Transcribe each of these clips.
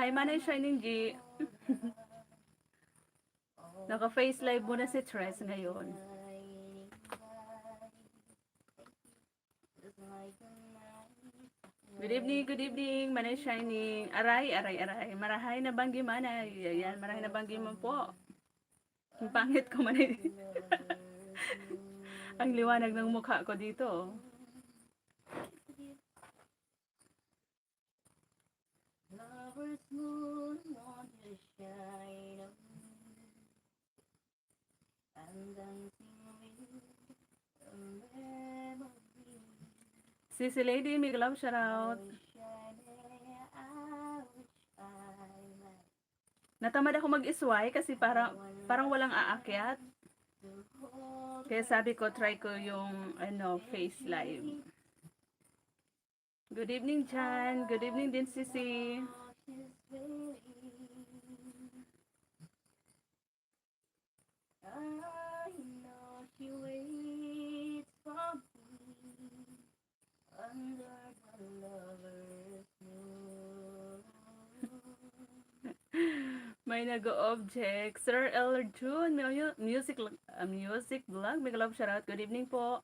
Hi, Manay Shining G. Naka-face live muna si Tres ngayon. Good evening, Manay Shining. Aray. Marahay na banggi manay. Ayan, marahay na banggi mo po. Ang pangit ko manay. Ang liwanag ng mukha ko dito. Sisi Lady, may love shout out. Natamad ako mag-isway kasi parang walang aakyat. Kaya sabi ko, try ko yung face live. Good evening, Jan. Good evening din, Sisi. May nag-object. Sir Eller June, music vlog. May love shout out. Good evening po.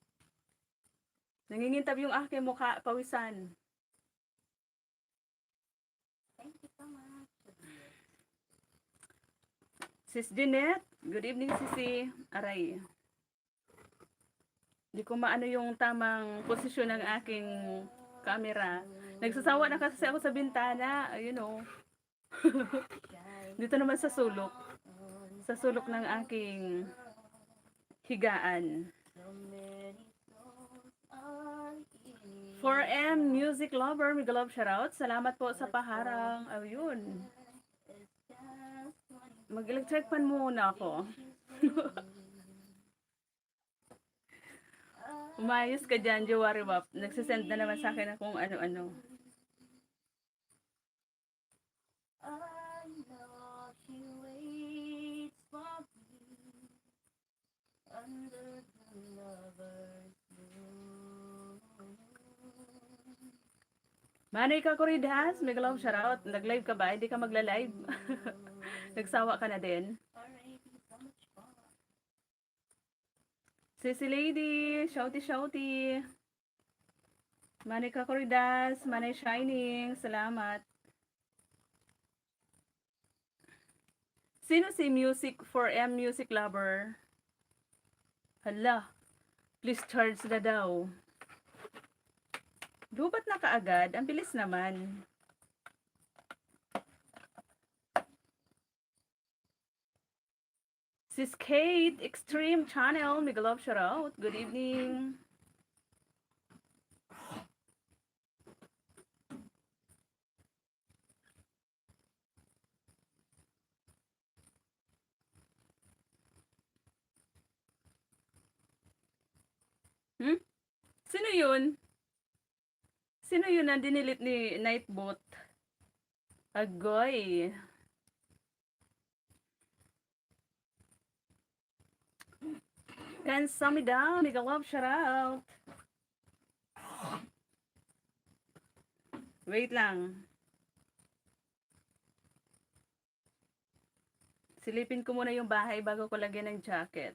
Nangingintab yung aking mukha, pawisan. Thank you so much. Sis Jeanette, good evening, Sisi. Aray. Hindi ko maano yung tamang posisyon ng aking camera. Nagsasawa na kasi ako sa bintana. Ayun o. Dito naman sa sulok. Sa sulok ng aking higaan. 4M Music Lover, may love shoutout. Salamat po sa paharang. Ayun. Mag-electric pan muna ako. Umayos ka dyan, Jowari Wap. Nagsisend na naman sa akin kung ano-ano. Manay ka Kuridas, may love shoutout. Nag-live ka ba? Hindi ka magla-live. Nagsawa ka na din. Sisi Lady, shouty. Manay ka Kuridas, Manay Shining, salamat. Sino si Music 4M Music Lover? Hala, please charge na daw. Lubat na kaagad, ang bilis naman. Sis Kate, Extreme Channel, may love shout out. Good evening. Sino yun? Sino yun na dinilit ni Nightbot? Agoy. Kansamida, may love shout out. Wait lang. Silipin ko muna yung bahay bago ko lagyan ng jacket.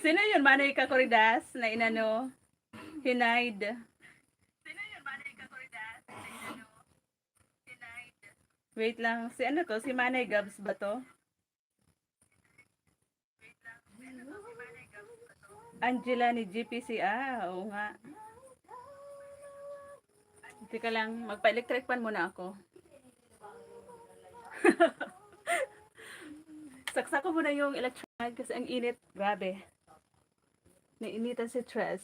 Sino yun, Manay Kakoridas, na inano? Hinaid. Sino yun, Manay Kakoridas, na inano? Hinaid. Wait lang, si ano to? Si Manay Gabs ba to? Wait lang, si ano to? Si Manay Gabs ba to? Angela ni GPC, oo nga. Teka lang, magpa-electric pan muna ako. Saksak ko muna yung electric kasi ang init. Grabe. Nainitan si Tres.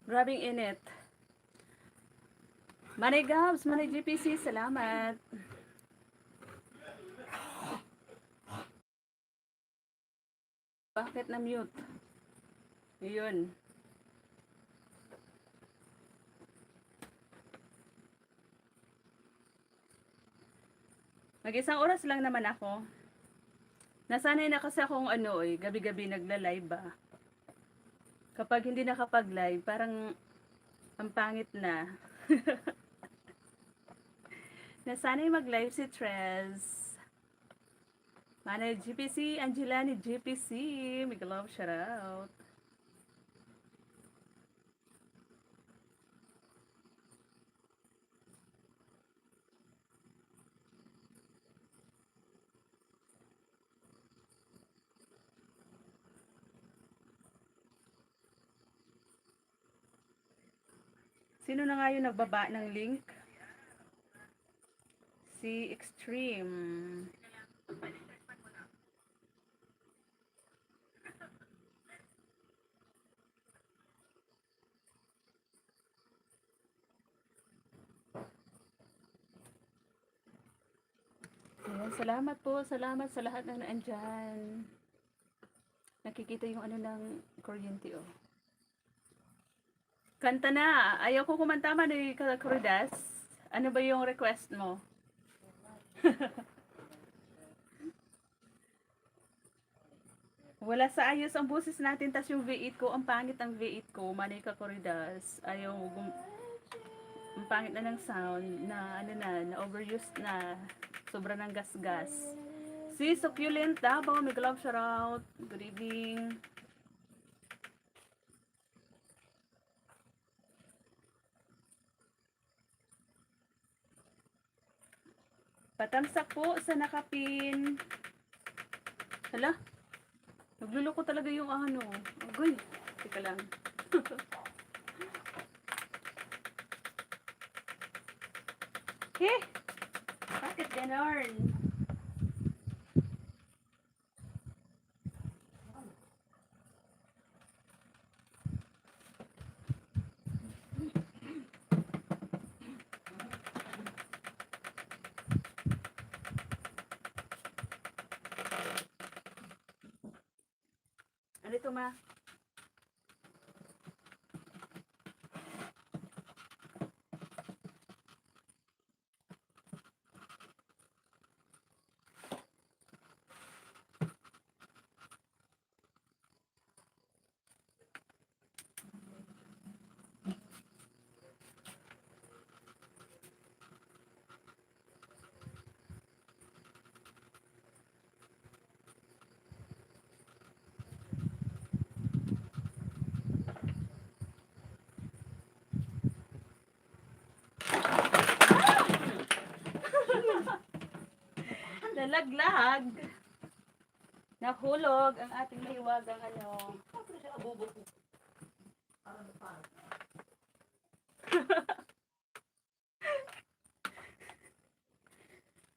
Grabing init. Manay Gabs, Manay GPC, salamat. Bakit na mute? Yun. Mag-isang oras lang naman ako. Nasanay na kasi akong gabi-gabi nagla-live ba. Kapag hindi nakapag-live, parang ang pangit na. Nasanay mag-live si Trez. Manay GPC, Angela ni GPC. Mega love, shout out. Sino na nga yung nagbaba ng link? Si Extreme. Ayan, salamat po. Salamat sa lahat ng naandyan. Nakikita yung ng kuryente, oh. Kanta na. Ayaw ko kumanta man ni Kalakuridas. Ano ba yung request mo? Wala sa ayos ang boses natin, tas yung V8 ko, ang pangit ang V8 ko, Manay Kakuridas. Ang pangit na ng sound, na overused na, sobra ng gas-gas. Si Succulent Davao, may love shout out. Good evening. Patamsak po sa nakapin. Hala, nagluloko talaga yung Agoy, teka lang. Bakit ganon? Ano ito, ma? Nalaglag. Nahulog ang ating mahiwagang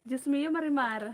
Diyos mio, Marimar.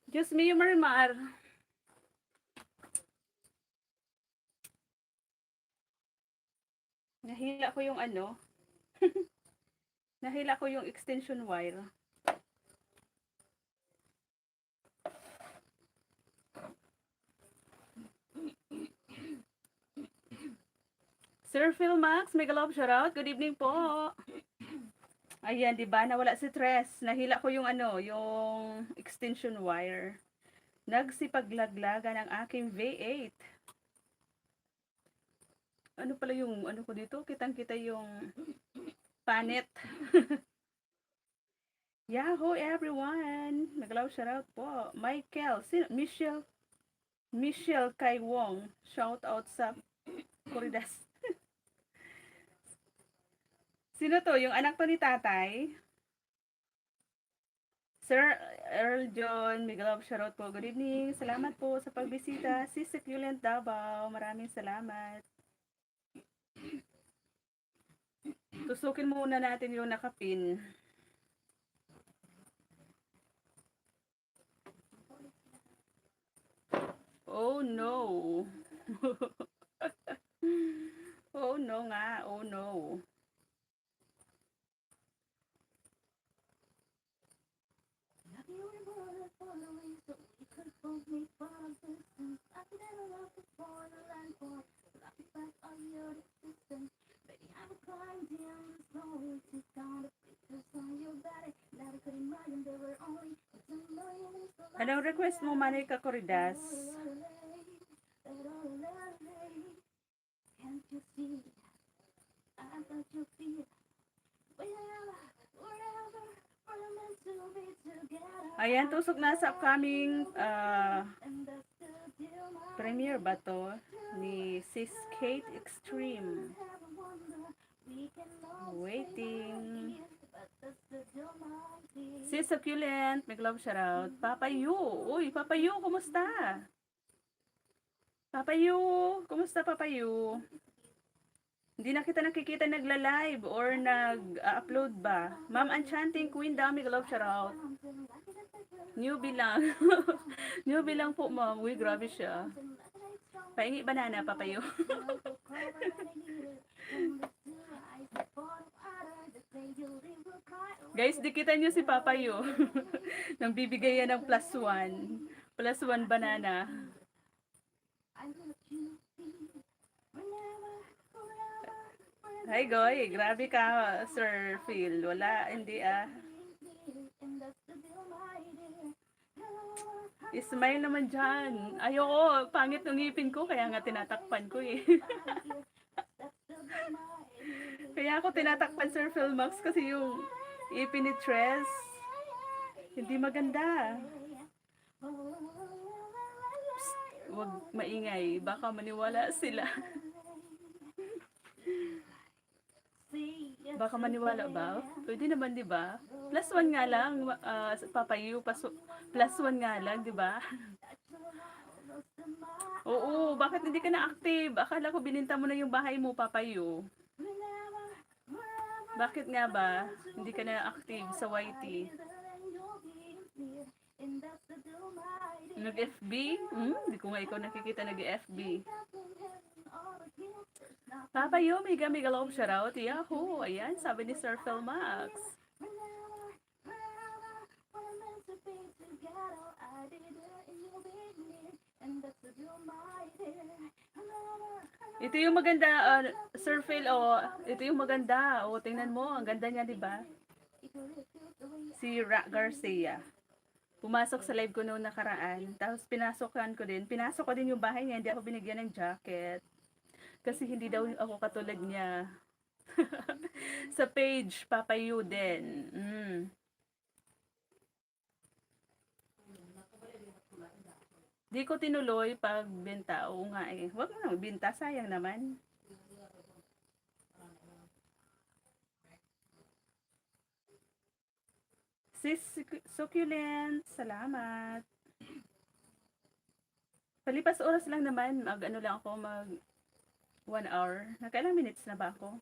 Diyos mio, Marimar. Nahila ko yung nahila ko yung extension wire. Sir Phil Max, mega love shoutout. Good evening po. Ayan, 'di ba? Nawala si Tres. Nahila ko yung yung extension wire. Nagsipaglaglagan ang aking V8. Ano pala yung ko dito? Kitang-kita yung panit. Yahoo everyone! Mega love shoutout po. Michael, Michelle Kai Wong. Shout out sa Corridas. Sino to? Yung anak to ni tatay? Sir Earl John, mega love shoutout po. Good evening. Salamat po sa pagbisita. Si Succulent Davao. Maraming salamat. Tusukin muna natin yung nakapin. Oh no. Oh no nga. Oh no. Anong request mo, Manay Kakoridas? Ayan, tusok na sa upcoming premiere ba to ni Sis Kate Extreme. Waiting. Sis Succulent, may love shoutout. Papa Yu. Uy, Papa Yu, kumusta? Papa Yu, kumusta Papa Yu? Hindi na kita nakikita nagla-live or nag-upload ba? Ma'am Enchanting Queen Dami, love shoutout. Newbie lang. Newbie lang po, ma'am. Uy, grabe siya. Paingi banana, Papa Yu. Guys, dikitan nyo si Papa Yu. Nang bibigay yan ng +1. +1 banana. Hi, Goy. Grabe ka, Sir Phil. Wala, hindi ah. Smile naman dyan. Ayoko, pangit ng ngipin ko, kaya nga tinatakpan ko eh. Kaya ako tinatakpan, Sir Phil Max, kasi yung ipin ni Tres, hindi maganda. Psst, wag maingay, baka maniwala sila. Baka maniwala ba? Pwede naman, di ba? +1 nga lang, Papa Yu, +1 nga lang, di ba? Oo, bakit hindi ka na-active? Akala ko bininta mo na yung bahay mo, Papa Yu. Bakit nga ba? Hindi ka na-active sa YT? Nag-FB? Hindi ko nga ikaw nakikita nag-FB. Papa Yu, mega love shoutout. Yahoo! Ayan, sabi ni Sir Phil Max. Ito yung maganda, Sir Phil, ito yung maganda. Tingnan mo, ang ganda niya, di ba? Si Garcia. Pumasok sa live ko noong nakaraan. Tapos pinasok ko din yung bahay niya. Hindi ako binigyan ng jacket. Kasi hindi daw ako katulad niya. Sa page, Papa Yu din. Di ko tinuloy pag benta. Oo nga eh. Huwag mo nang binta, sayang naman. Sis Succulent, salamat. Palipas oras lang naman, mag 1 hour. Nakailang minutes na ba ako?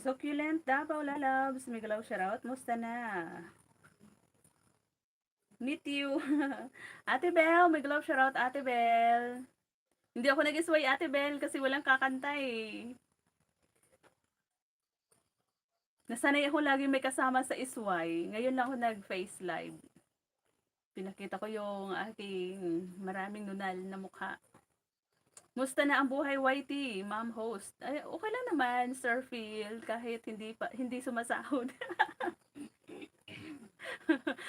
Succulent Davao Lalabs, Migalaw shoutout, musta na? Meet you. Ate Bel, Migalaw shoutout, Ate Bel. Hindi ako nag-isway, Ate Bel, kasi walang kakanta eh. Nasanay ako lagi may kasama sa isway. Ngayon lang ako nag-face live. Pinakita ko yung aking maraming nunal na mukha. Musta na ang buhay, YT, ma'am host? Ay, okay lang naman, Sir Phil, kahit hindi sumasahod.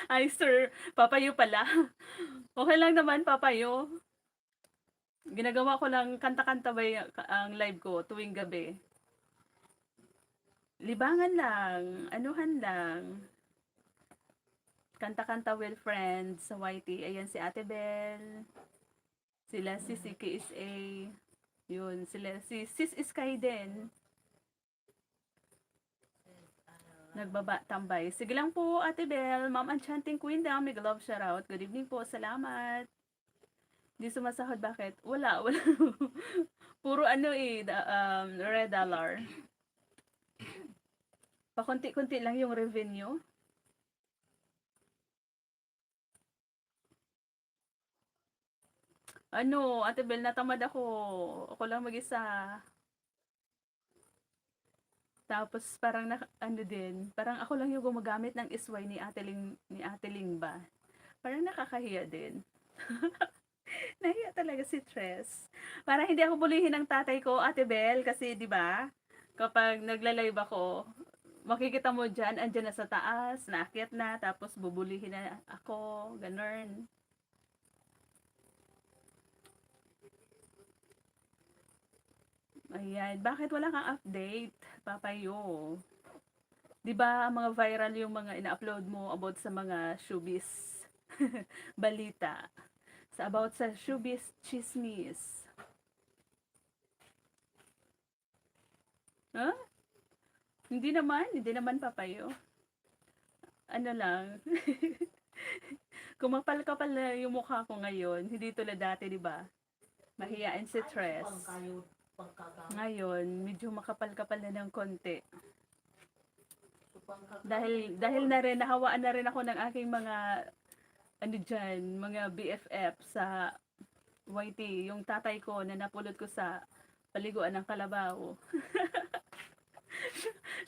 Ay, Sir, Papayo pala. Okay lang naman, Papayo. Ginagawa ko lang kanta-kanta ba ang live ko tuwing gabi. Libangan lang, anuhan lang. Kanta-kanta with friends sa YT. Ayan si Ate Bel. Sila si CKSA. Yun, sila si Sis Sky din. Nagbaba tambay. Sige lang po, Ate Bel. Ma'am Enchanting Queen daw. May love shoutout. Good evening po. Salamat. Di sumasahod, bakit? Wala. Puro ano eh, red dollar. Pakunti-kunti lang yung revenue. Ano, Ate Bel, natamad ako. Ako lang mag-isa. Tapos parang ano din, parang ako lang yung gumagamit ng isway ni Ate Ling ba. Parang nakakahiya din. Nahiya talaga si Tres. Para hindi ako bulihin ng tatay ko, Ate Bel, kasi 'di ba? Kapag nagla-live ako, makikita mo diyan, andiyan na sa taas, naakyat na, tapos bubulihin na ako, ganun. Ayan, bakit wala kang update, Papayo? 'Di ba mga viral yung mga ina-upload mo about sa mga showbiz balita? About sa showbiz chismis. Huh? Hindi naman Papayo. Ano lang. Kumapal-kapal na yung mukha ko ngayon, hindi tulad dati, 'di ba? Mahiyain si Tres. Ngayon, medyo makapal-kapal na ng konti. Dahil na rin, nahawaan na rin ako ng aking mga, ano dyan, mga BFF sa YT. Yung tatay ko na napulot ko sa paliguan ng Kalabaw.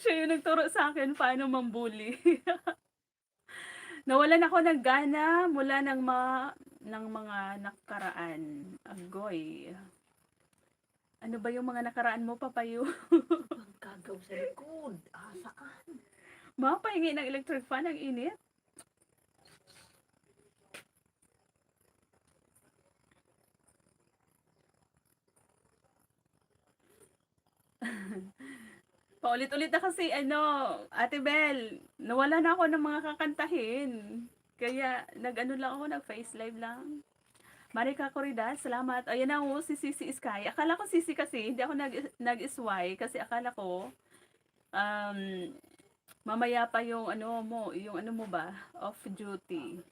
Siya yung nagturo sa akin paano mambuli. Nawalan ako ng gana mula ng mga nakaraan. Agoy. Ano ba yung mga nakaraan mo, Papayo? Kagaw sa likod. Asa ka. Mapahingi ng electric fan, ang init. Paulit-ulit na kasi, Ate Bel, nawala na ako ng mga kakantahin. Kaya, nag-ano lang ako, nag-face live lang. Marika Corridas, salamat. Ayan na ako, si Sisi Sky. Akala ko Sisi kasi, hindi ako nag-isway kasi akala ko, um, mamaya pa yung ano mo ba, off duty.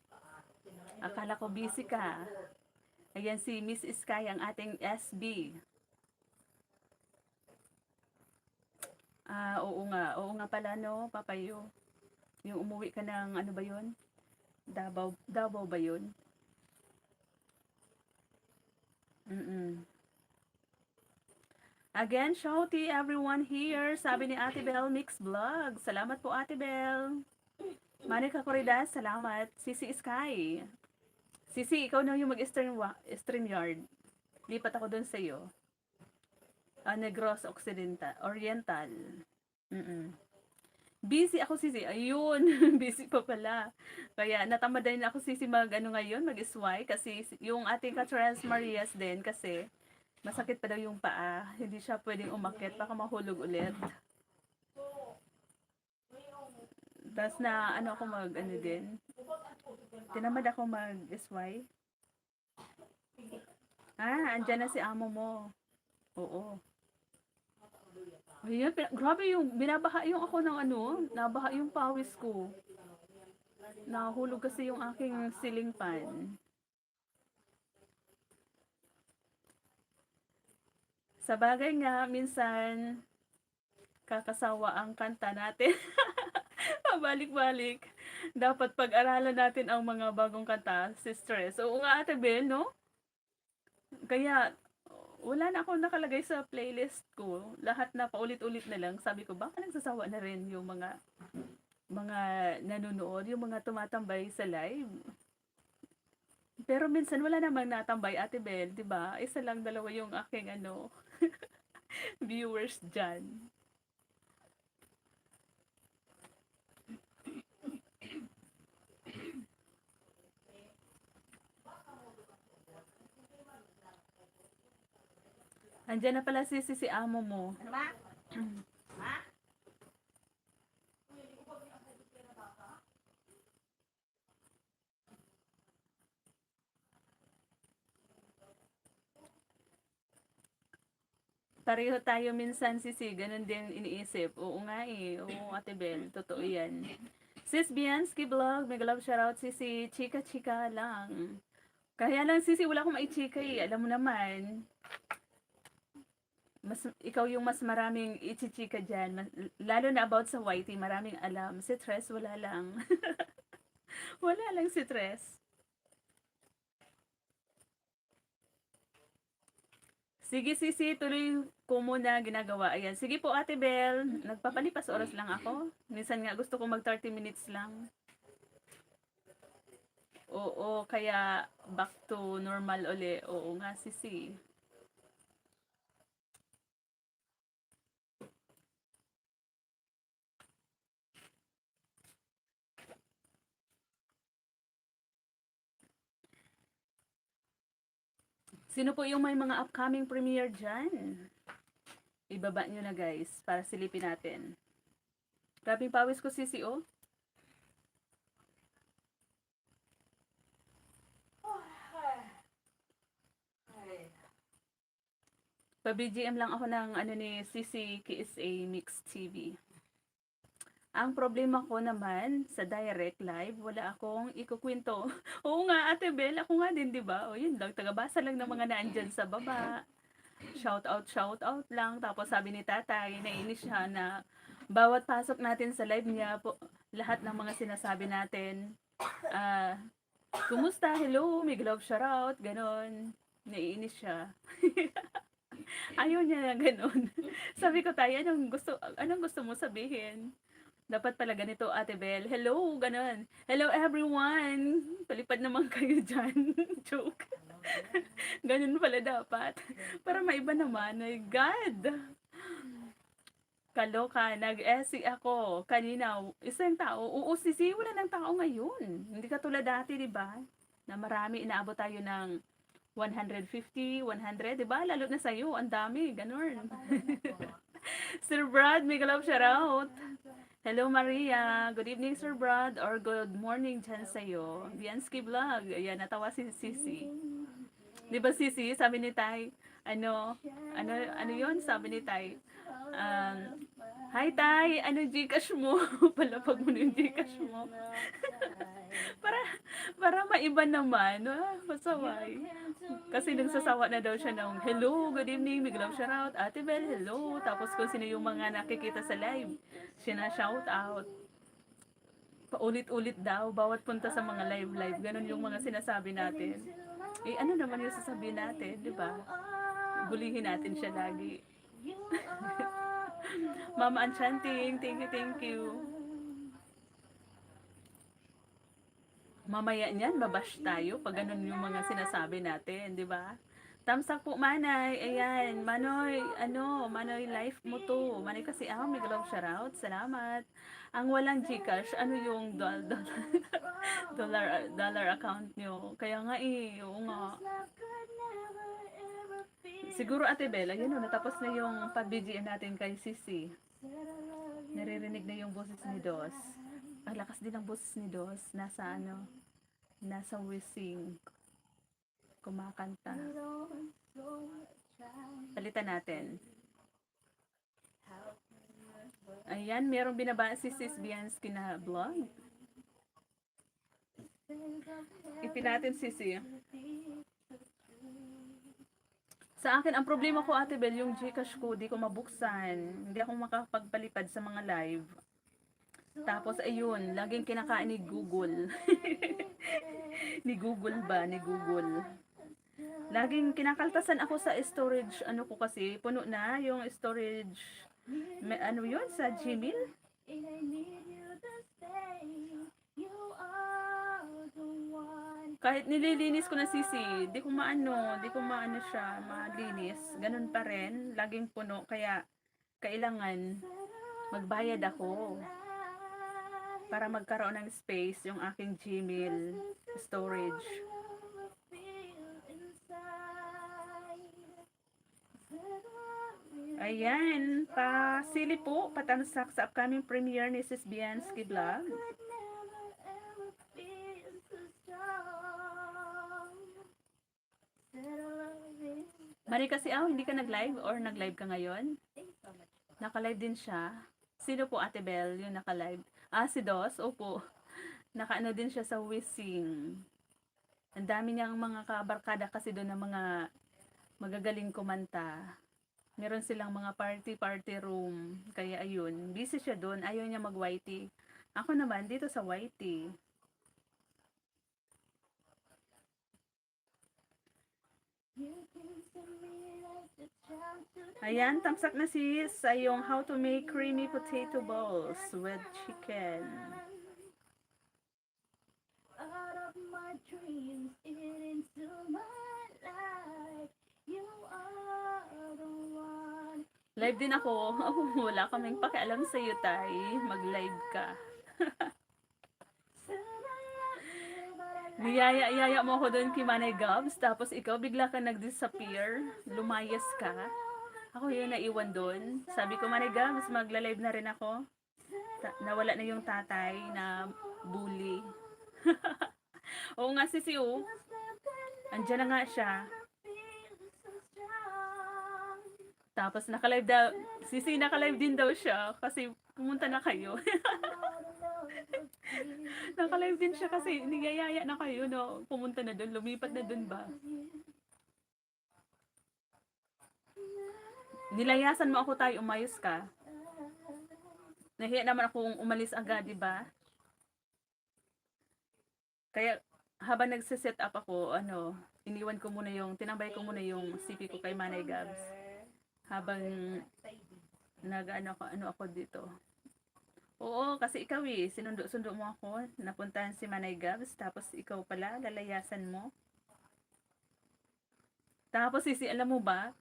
Akala ko busy ka. Ayan si Miss Sky, ang ating SB. Oo nga pala no, Papayo. Yung umuwi ka ng ano ba yun? Davao ba yun? Again, shouty everyone here. Sabi ni Ate Bel Mix Vlog. Salamat po Ate Bel. Monica Corridas, salamat. Sisi Sky. Sisi, ikaw na yung mag-stream yard. Lipat ako dun sa iyo. Negros Oriental. Busy ako Sisi. Ayun, busy pa pala. Kaya natamad din ako Sisi ngayon, mag-isway kasi yung ating Katras Marias din kasi masakit pa daw yung paa. Hindi siya pwedeng umakyat, baka mahulog ulit. Tapos na ako din. Tinamad ako mag-isway. Andyan na si amo mo. Oo. Ayun, grabe yung binabaha yung ako ng nabaha yung pawis ko. Nahulog kasi yung aking ceiling fan. Sa bagay nga, minsan, Kakasawa ang kanta natin. Pabalik-balik. Dapat pag-aralan natin ang mga bagong kanta, si Stress. Oo nga, Ate Bel, no? Kaya, wala na akong nakalagay sa playlist ko. Lahat na paulit-ulit na lang. Sabi ko, baka nagsasawa na rin yung mga nanonood, yung mga tumatambay sa live. Pero minsan wala namang natambay, Ate Bel, 'di ba? Isa lang, dalawa yung aking viewers diyan. Andiyan na pala si amo mo. Pareho tayo minsan, Sisi, ganun din iniisip. Oo nga eh. Oo, Ate Bel, totoo yan. Sis Bianski Vlog, mega love shoutout, Sisi. Chika-chika lang. Kaya lang, Sisi, wala akong maichika eh. Alam mo naman, ikaw yung mas maraming ichichika dyan. Lalo na about sa YT, maraming alam. Si Tres, wala lang. Wala lang si Tres. Sige, Sisi, tuloy ko muna ginagawa. Ayan. Sige po, Ate Bel. Nagpapalipas oras lang ako. Minsan nga gusto ko mag 30 minutes lang. Oo, kaya back to normal uli. Oo nga, Sisi. Sino po yung may mga upcoming premiere dyan? Ibaba nyo na guys, para silipin natin. Grabing pawis ko, Sisi, oh. Pa-BGM lang ako ng ni Sisi KSA Mix TV. Ang problema ko naman sa direct live, wala akong ikukwento. Oo nga, Ate Bel, ako nga din, di ba? O yun lang, tagabasa lang ng mga naandyan sa baba. Shout out lang. Tapos sabi ni tatay, nainis siya na bawat pasok natin sa live niya, lahat ng mga sinasabi natin, ah, kumusta, hello, may love shoutout, ganon. Naiinis siya. Ayaw niya na ganon. Sabi ko, tayo, anong gusto mo sabihin? Dapat pala ganito, Ate Bel. Hello, ganon. Hello, everyone. Palipad naman kayo dyan. Joke. Ganun pala dapat. Para maiba naman. Ay, God. Kaloka. Nag-SC ako. Kanina, isang tao. Oo, Sisi, wala ng tao ngayon. Hindi ka tulad dati, di ba? Na marami, inaabot tayo ng 150, 100, di ba? Lalo na sa'yo, ang dami. Ganun. Sir Brad, mega love shoutout. Hello Maria, good evening Sir Brad, or good morning dyan sa'yo. Bianski Vlog, ayan, natawa si Sisi. Di ba Sisi, sabi ni Tay, ano yon sabi ni Tay, hi Tay, ano Gcash mo? Palapag mo na yung Gcash mo. para maiba naman, masaway. Kasi nagsasawa na daw siya ng, hello, good evening, big love shoutout, Ate Bel, hello. Tapos kung sino yung mga nakikita sa live, siya na shout out. Paulit-ulit daw, bawat punta sa mga live, ganun yung mga sinasabi natin. Eh, ano naman yung sasabihin natin, di ba? Bulihin natin siya lagi. Mama Enchanting, thank you. Mamaya niyan, babash tayo pag ganun yung mga sinasabi natin, di ba? Thumbs up po, Manay. Ayan, Manoy life mo to. Manay kasi may galong shoutout. Salamat. Ang walang Gcash, ano yung dollar account nyo? Kaya nga oo nga. Siguro Ate Bella, yun natapos na yung pag-BGM natin kay Sisi. Naririnig na yung boses ni Dos. Ang lakas din ang boses ni Dos. Nasa wishing. Kumakanta. Palitan natin. Ayan, merong binaba si Sis Bianski na vlog. Ipin natin, Sisi. Sa akin, ang problema ko, Ate Bel, yung Gcash ko, di ko mabuksan. Hindi ako makapagpalipad sa mga live. Tapos, ayun, laging kinakain ni Google. Ni Google ba? Ni Google. Laging kinakaltasan ako sa storage, ano ko kasi, puno na yung storage, ano yun, sa Gmail? Kahit nililinis ko na sisi, di ko maano siya, malinis. Ganun pa rin, laging puno, kaya kailangan magbayad ako para magkaroon ng space yung aking Gmail storage. Ayan, pasili po, patamsak sa upcoming premiere ni Sis Bianski Vlog. Mari kasi, hindi ka nag-live or nag-live ka ngayon? Naka-live din siya. Sino po, Ate Bel, yung naka-live? Si Dos, opo. Naka-ano din siya sa Wishing. Ang dami niyang mga kabarkada kasi doon ng mga magagaling kumanta. Meron silang mga party room. Kaya ayun, busy siya doon. Ayaw niya mag-YT. Ako naman, dito sa YT. Ayan, tamsak na sis sa yung how to make creamy potato balls with chicken. Out of my dreams, into my life, you are the one. Live din ako. Wala kaming pakialam sa iyo, Tay. Mag-live ka. Niyaya-yaya mo ako doon kay Manay Gabs, tapos ikaw bigla ka nag-disappear, lumayas ka. Ako yun naiwan doon. Sabi ko, Manay Gabs, magla-live na rin ako. Nawala na yung tatay na bully. Oo nga, sisi, andyan na nga siya. Tapos naka-live daw, sisi, naka-live din daw siya kasi pumunta na kayo. Naka-live din siya kasi niyayaya na kayo, no? Pumunta na doon, lumipat na doon ba? Nilayasan mo ako, tayo, umayos ka. Nahiya naman akong umalis agad, di ba? Kaya habang nagse-set up ako, iniwan ko muna tinambay ko muna yung CP ko kay Manay Gabs. Habang ano ako dito. Oo, kasi ikaw sinundo-sundo mo ako, napuntahan si Manay Gabs, tapos ikaw pala, lalayasan mo. Tapos sisi, alam mo ba,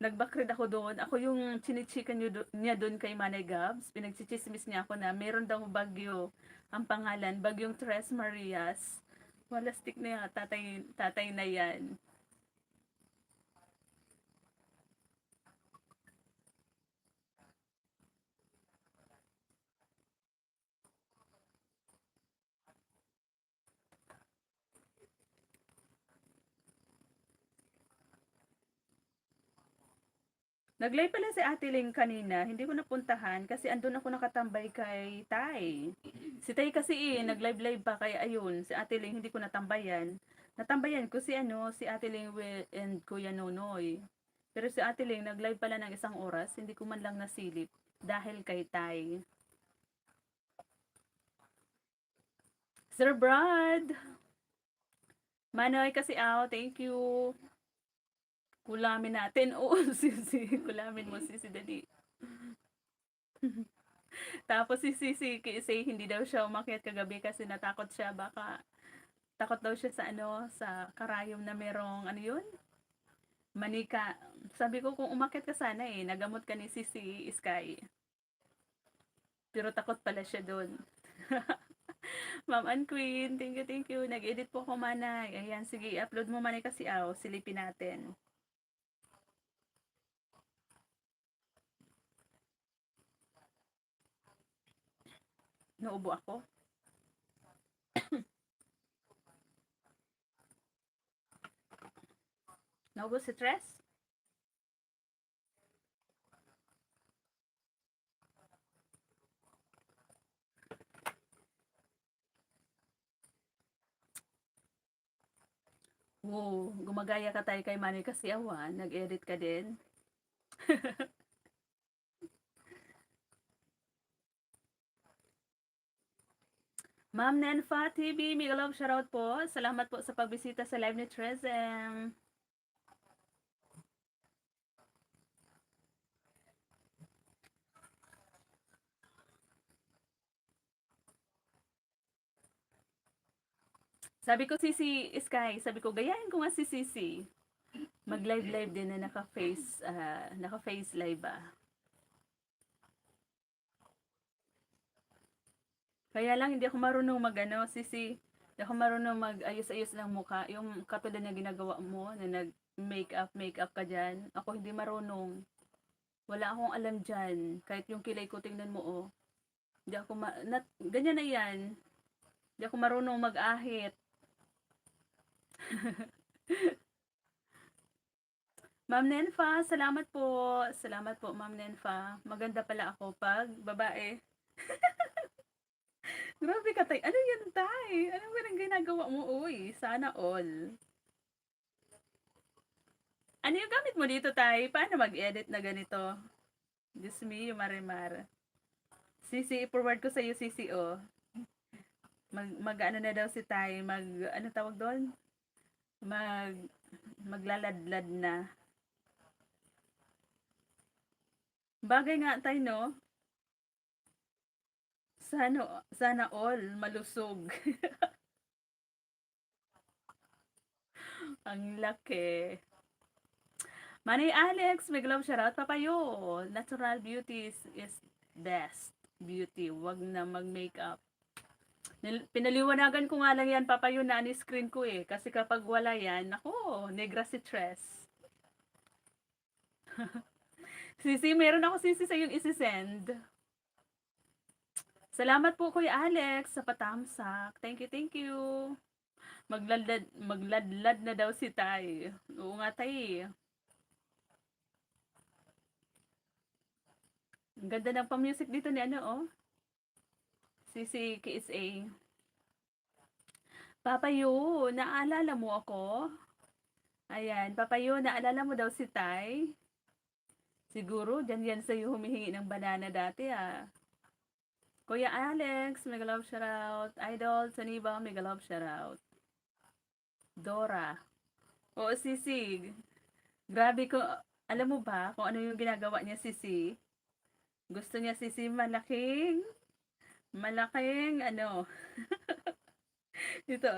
nag-backread ako doon, ako yung chinichikan niya doon kay Manay Gabs, pinagchichismis niya ako na meron daw bagyo, ang pangalan, bagyong Tres Marias. Walastik na yan, tatay na yan. Nag-live pala si Ate Ling kanina, hindi ko napuntahan kasi andun ako nakatambay kay Tay. Si Tay kasi nag-live pa kaya ayun, si Ate Ling hindi ko natambayan. Natambayan ko si Ate Ling and Kuya Nonoy. Pero si Ate Ling nag-live pala ng 1 oras, hindi ko man lang nasilip dahil kay Tay. Sir Brad! Manoy kasi thank you. Kulamin natin. Oo, sisi. Kulamin mo, sisi, dali. Tapos si Sisi say hindi daw siya umakyat kagabi kasi natakot siya. Baka takot daw siya sa karayom na merong, yun? Manika. Sabi ko kung umakyat ka sana nagamot ka ni Sisi Sky. Pero takot pala siya doon. Ma'am and Queen, thank you. Nag-edit po ako, Manay. Ayan, sige, upload mo, Manay, kasi silipin natin. Naubo ako. Naubo si Tres? Wow, gumagaya ka tayo kay Manny Kasiawan, nag-edit ka din. Ma'am Nenfa TV, mega love shoutout po. Salamat po sa pagbisita sa live ni Trezem. Sabi ko si Sky, sabi ko gayahin ko nga si Sisi. Mag-live din na naka-face live ba. Kaya lang hindi ako marunong magano, Sisi. Hindi ako marunong mag-ayos-ayos ng mukha. Yung katulad na ginagawa mo, na nag-makeup ka dyan. Ako hindi marunong. Wala akong alam dyan. Kahit yung kilay ko, tingnan mo, oh. Hindi ako ganyan na yan. Hindi ako marunong mag-ahit. Ma'am Nenfa, salamat po. Salamat po, Ma'am Nenfa. Maganda pala ako pag babae. Grabe ka, tay. Ano yan, tay? Ano ba nang ginagawa mo, uy? Sana all. Ano yung gamit mo dito, tay? Paano mag-edit na ganito? Diyos me, Marimar. Sisi, i-forward ko sa'yo, Sisi, oh. Mag-ano na daw si tay, ano tawag doon? Maglaladlad na. Bagay nga tay, no? Sana all malusog. Ang laki. Manay Alex, may love shoutout. Papayo, natural beauty is best beauty. Wag na mag-makeup. Pinaliwanagan ko nga lang yan, Papayo, na screen ko eh. Kasi kapag wala yan, ako, negra si Tres. Sisi, meron ako sisi sa yung isi-send. Salamat po Kuya Alex sa patamsak. Thank you. Magladlad na daw si Tay. Oo nga Tay. Ang ganda ng pa-music dito ni ano oh. Sisi KSA. Papayo, naalala mo ako? Ayan, Papayo, naalala mo daw si Tay? Siguro, dyan yan sa'yo humihingi ng banana dati ah. Kuya Alex, mega love shoutout. Idol, Saniba, mega love shoutout. Dora. Oo, Sisi. Grabe ko, alam mo ba kung ano yung ginagawa niya, Sisi? Gusto niya, Sisi, malaking, ano. ito.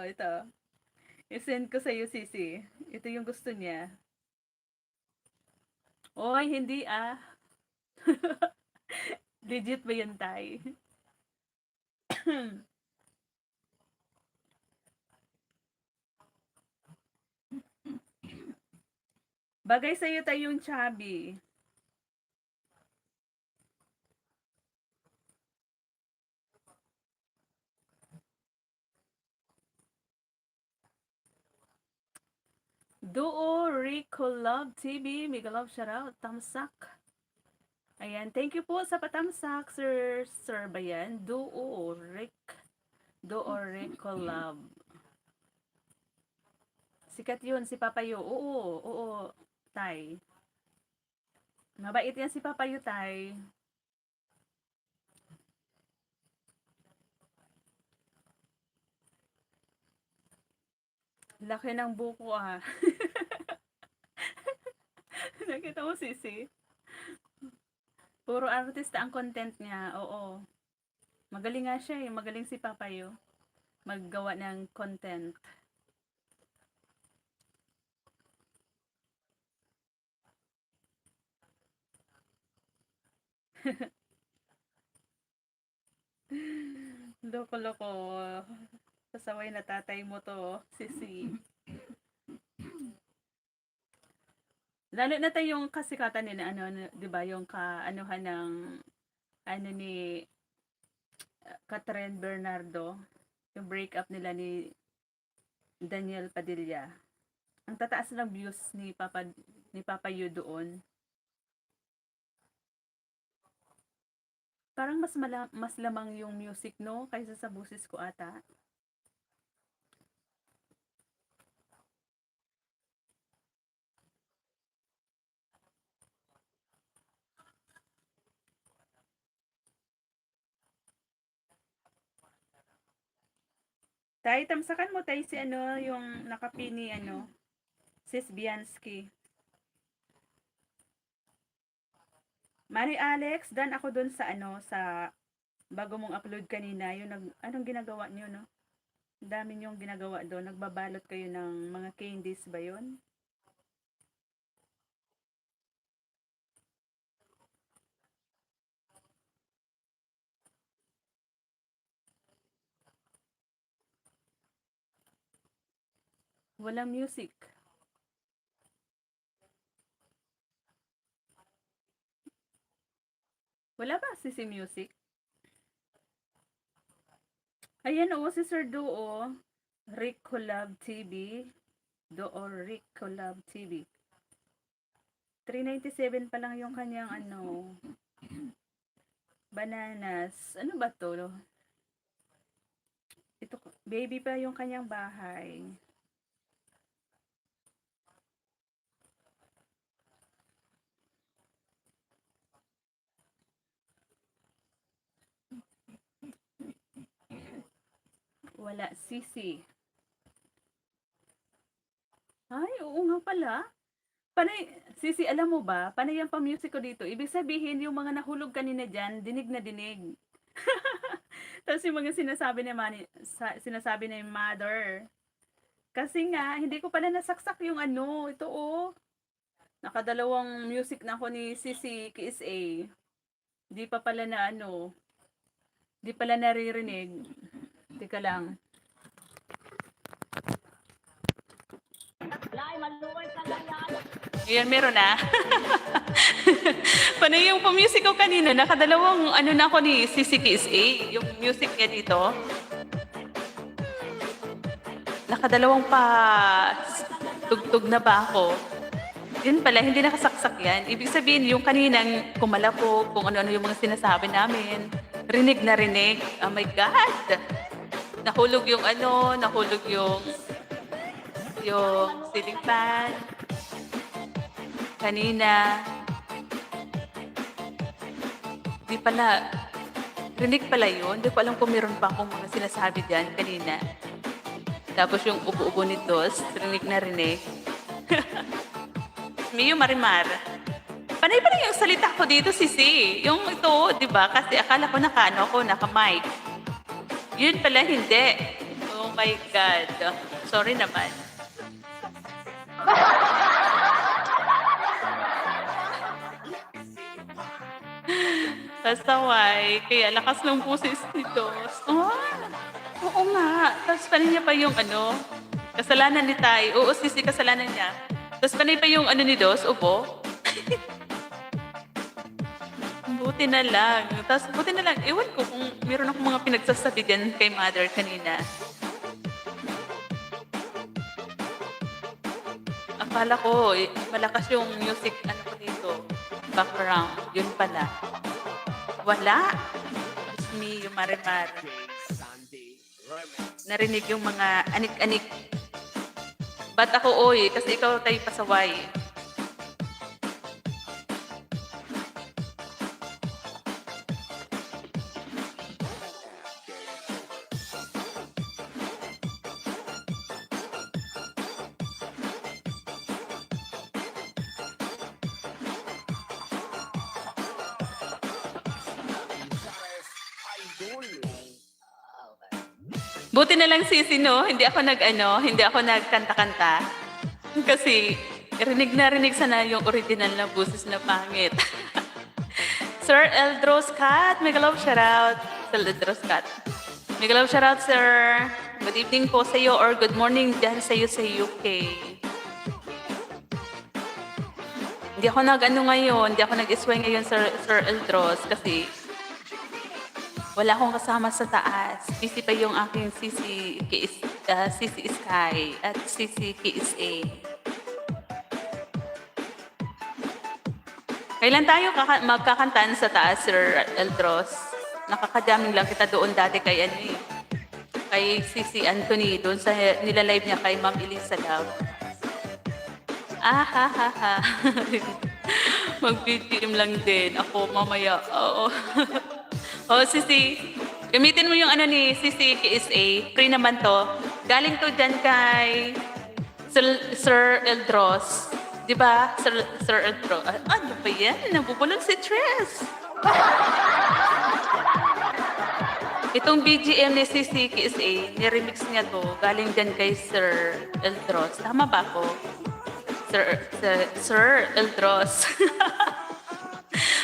I-send ko sa'yo, Sisi. Ito yung gusto niya. Oy, hindi ah. Legit ba yan, Tay? Bagay sa'yo tayo yung chubby. Duo Rico Love TV, mega love shoutout, tamsak. Ayan, thank you po sa patamsak, Sir ba yan? Duo Rico Love. Sikat yun, si Papayo. Oo, Tay. Mabait yan si Papayo, Tay. Laki ng buko ah. Nakita mo, Sisi? Puro artista ang content niya, oo. Magaling nga siya eh, magaling si Papayo. Maggawa ng content. Loko-loko. Pasaway na tatay mo to, Sisi. Lalo na tayo yung kasikatan ni ano, 'di ba, yung kaanuhan ng ano ni Catherine Bernardo, yung breakup nila ni Daniel Padilla. Ang tataas ng views ni Papa Yu doon. Parang mas lamang yung music no kaysa sa boses ko ata. Tay, tamsakan mo tay si ano, yung nakapini ano, Sis Bianski. Mari Alex, dan ako dun sa ano, sa bago mong upload kanina, yung anong ginagawa niyo, no? Ang dami niyong ginagawa doon. Nagbabalot kayo ng mga candies ba yun? Walang music. Wala ba si music? Ayan o, si Sir Duo. Rick Collab TV. Duo Rick Collab TV. 397 pa lang yung kanyang ano, bananas. Ano ba to? Ito, baby pa yung kanyang bahay. Wala, sisi. Ay, oo nga pala. Panay, sisi, alam mo ba, panay ang pa-music ko dito. Ibig sabihin, yung mga nahulog kanina dyan, dinig na dinig. Tapos yung mga sinasabi ni sinasabi ni mother. Kasi nga, hindi ko pala nasaksak yung ano, ito oh. Nakadalawang music na ako ni Sisi KSA. Di pa pala na ano, di pala naririnig. Teka lang. Ayan, meron na. Panay yung pa-music ko kanina, nakadalawang ano na ako ni Sisi KSA, yung music niya dito. Nakadalawang pa tugtog na ba ako? Yun pala, hindi nakasaksak yan. Ibig sabihin, yung kaninang kumalapog, kung ano-ano yung mga sinasabi namin. Rinig na rinig. Oh my God! Nahulog yung ano, nahulog yung ceiling fan. Kanina. Di pala, rinig pala yun. Di ko alam kung meron pa akong mga sinasabi dyan kanina. Tapos yung ubo-ubo ni Dos, rinig na rinig. Miyo Marimar. Panay pa rin yung salita ko dito, Sisi. Yung ito, di ba? Kasi akala ko naka-mic. Yun pala, hindi. Oh my God. Sorry naman. Pasaway. Kaya lakas ng pusis ni Dos. Oh, oo nga. Tapos panay niya pa yung ano, kasalanan ni Tay. Oo, Sisi, kasalanan niya. Tapos panay pa yung ano ni Dos, ubo. Buti na lang. Tapos buti na lang. Ewan ko kung meron akong mga pinagsasabi dyan kay mother kanina. Akala ko, malakas yung music, ano ko dito, background. Yun pala. Wala. It's me, yung Marimar. Narinig yung mga anik-anik. Ba't ako, oy? Kasi ikaw tayo pasaway. Buti na lang Sisi, no? Hindi ako nagkanta-kanta. Kasi rinig na rinig sana yung original na boses na pangit. Sir Eldros Cat, mega love shoutout. Sir Eldros Cat. Mega love shoutout, sir. Good evening po sa iyo or good morning dyan sa iyo sa UK. Hindi ako hindi ako nag-isway ngayon, Sir Eldros, kasi wala akong kasama sa taas. Busy pa yung aking Sisi Sky at Sisi KSA. Kailan tayo magkakantaan sa taas, Sir Eldros? Nakakadaming lang kita doon dati kay kay Sisi Anthony, doon sa nilalive niya kay Ma'am Elisa Love. Ha. Mag-BTM lang din ako mamaya. Oo. Oh, Sisi, Gamitin mo yung ano ni CC KSA. Free naman to. Galing to dyan kay Sir Eldros. Di ba? Sir Eldros. Ano ba yan? Nabubulong si Tres. Itong BGM ni CC KSA, ni-remix niya to. Galing dyan kay Sir Eldros. Tama ba ako? Sir Eldros.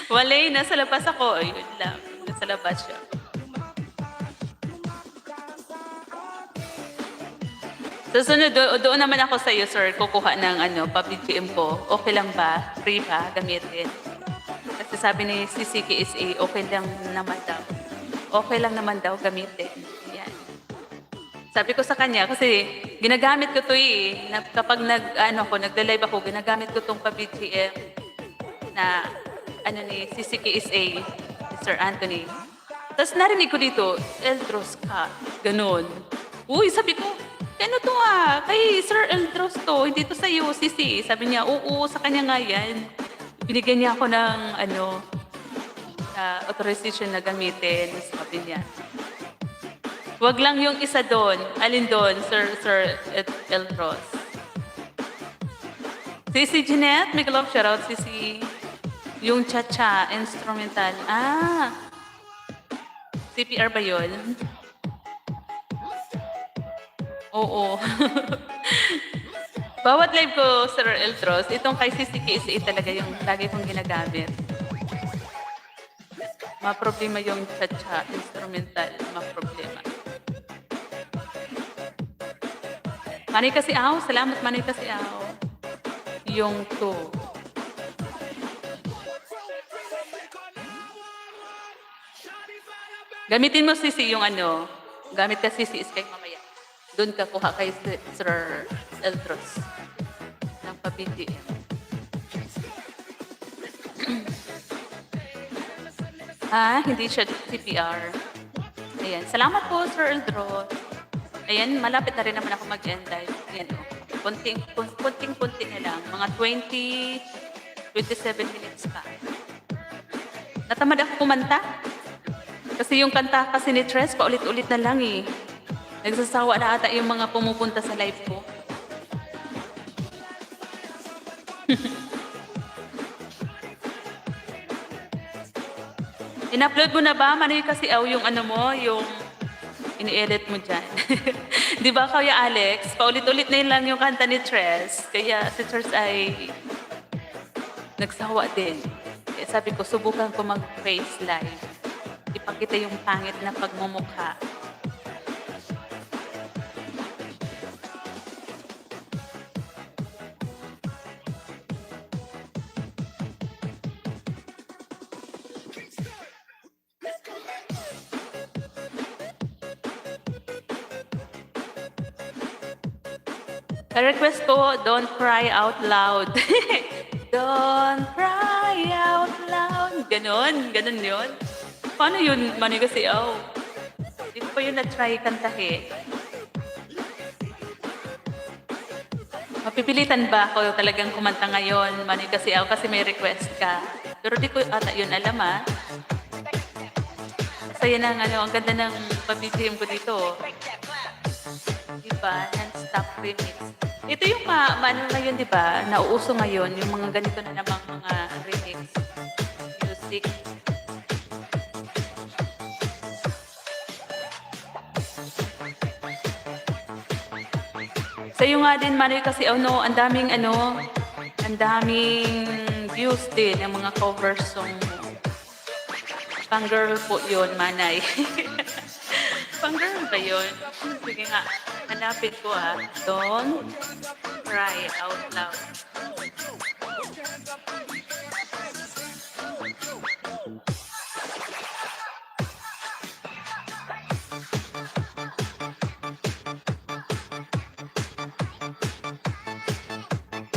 Walay, nasa labas ako. Ayun lang. Nasa labas siya. Susunod, doon naman ako sa iyo, sir. Kukuha ng pa-BGM ko. Okay lang ba? Free ba? Gamitin. Kasi sabi ni CCKSA, okay lang naman daw. Okay lang naman daw gamitin. Yan. Sabi ko sa kanya, kasi ginagamit ko to kapag nagla-live ako, ginagamit ko tong pa-BGM na ni CCKSA, Sir Anthony. Tapos narinig ko dito, Eldros ka. Ganon. Uy, sabi ko, ano to kay Sir Eldros to, hindi to sa'yo, Sisi. Sabi niya, oo, sa kanya nga yan. Binigyan niya ako ng authorization na gamitin. Sabi niya. Wag lang yung isa doon. Alin doon, Sir Eldros. Sisi Jeanette, make love shoutout, Sisi. Yung cha-cha, instrumental. CPR ba yun? Oo. Bawat live ko, Sir Eldros, itong kay CCKSA talaga yung lagi kong ginagamit. Ma-problema yung cha-cha, instrumental, ma-problema. Manay kasi salamat Manay kasi yung to. Gamitin mo Sisi yung gamit ka Sisi is kay mamaya. Doon ka kuha kay Sir Eldros ng pa-BGM. Hindi siya CPR. Ayan. Salamat po, Sir Eldros. Ayan, malapit na rin naman ako mag-end live. Ayan, Kunting-kunti na lang. Mga 27 minutes pa. Natamad ako kumanta. Kasi yung kanta kasi ni Tres, paulit-ulit na lang Nagsasawa na ata yung mga pumupunta sa live ko. In-upload mo na ba? Manoy kasi yung yung ini-edit mo dyan. Di ba, Kuya Alex? Paulit-ulit na yun lang yung kanta ni Tres. Kaya si Tres ay nagsawa din. Kaya sabi ko, subukan ko mag-face live. Ipakita yung pangit na pagmumukha. Request ko, don't cry out loud. Don't cry out loud. Ganon yun. Paano yun, Manoy kasi Hindi ko pa yun na-try kantahin. Mapipilitan ba ako talagang kumanta ngayon, Manoy kasi kasi may request ka. Pero di ko ata yun alam Saya ng ang ganda ng pa-BGM ko dito. Diba? Non-stop remix. Ito yung ngayon, diba? Nauuso ngayon, yung mga ganito na namang mga remix music. Sa'yo nga din, Manoy, kasi ang daming views din ng mga cover song mo. Pang-girl po yun, Manay. Pang-girl ba yun? Sige nga, hanapin ko Don't cry out loud.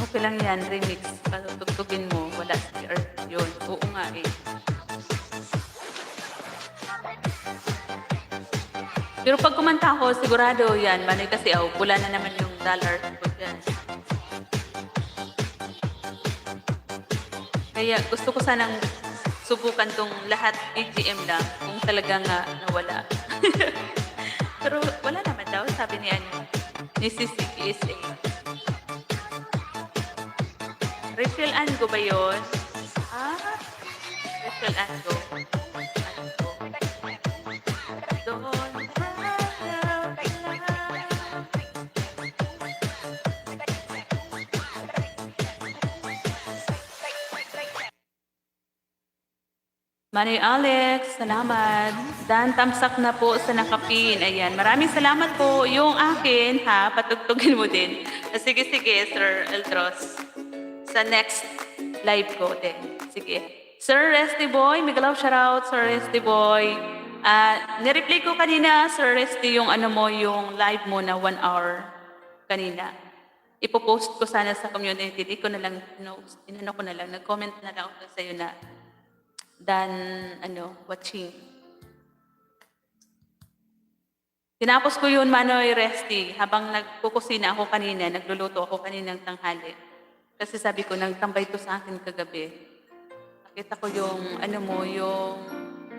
Okay lang yan, remix. Patutugtugin mo, wala si Earth yun. Oo nga Pero pag kumanta ako, sigurado yan. Manoy kasi pula na naman yung dollar ko dyan. Kaya gusto ko sanang subukan tong lahat AGM lang kung talagang nawala. Pero wala naman daw, sabi ni ni CCPSA. Rachel Ango ba yun? Ah, Rachel Ango. Doon Manay Alex, salamat. Dan, tamsak na po sa nakapin. Ayan, maraming salamat po. Yung akin, ha, patugtugin mo din. Sige, Sir Eldros. Sa next live ko din. Sige. Sir Resty Boy, Miguel shoutout, Sir Resty Boy. Nireplay ko kanina, Sir Resty, yung yung live mo na 1 hour kanina. Ipopost ko sana sa community. Di ko na lang, ko na lang, nag-comment na lang ako sa'yo na watching. Tinapos ko yun, Manoy Resty, habang nagkukusina ako kanina, nagluluto ako kaninang tanghali. Kasi sabi ko, nagtambay to sa akin kagabi. Nakita ko yung, yung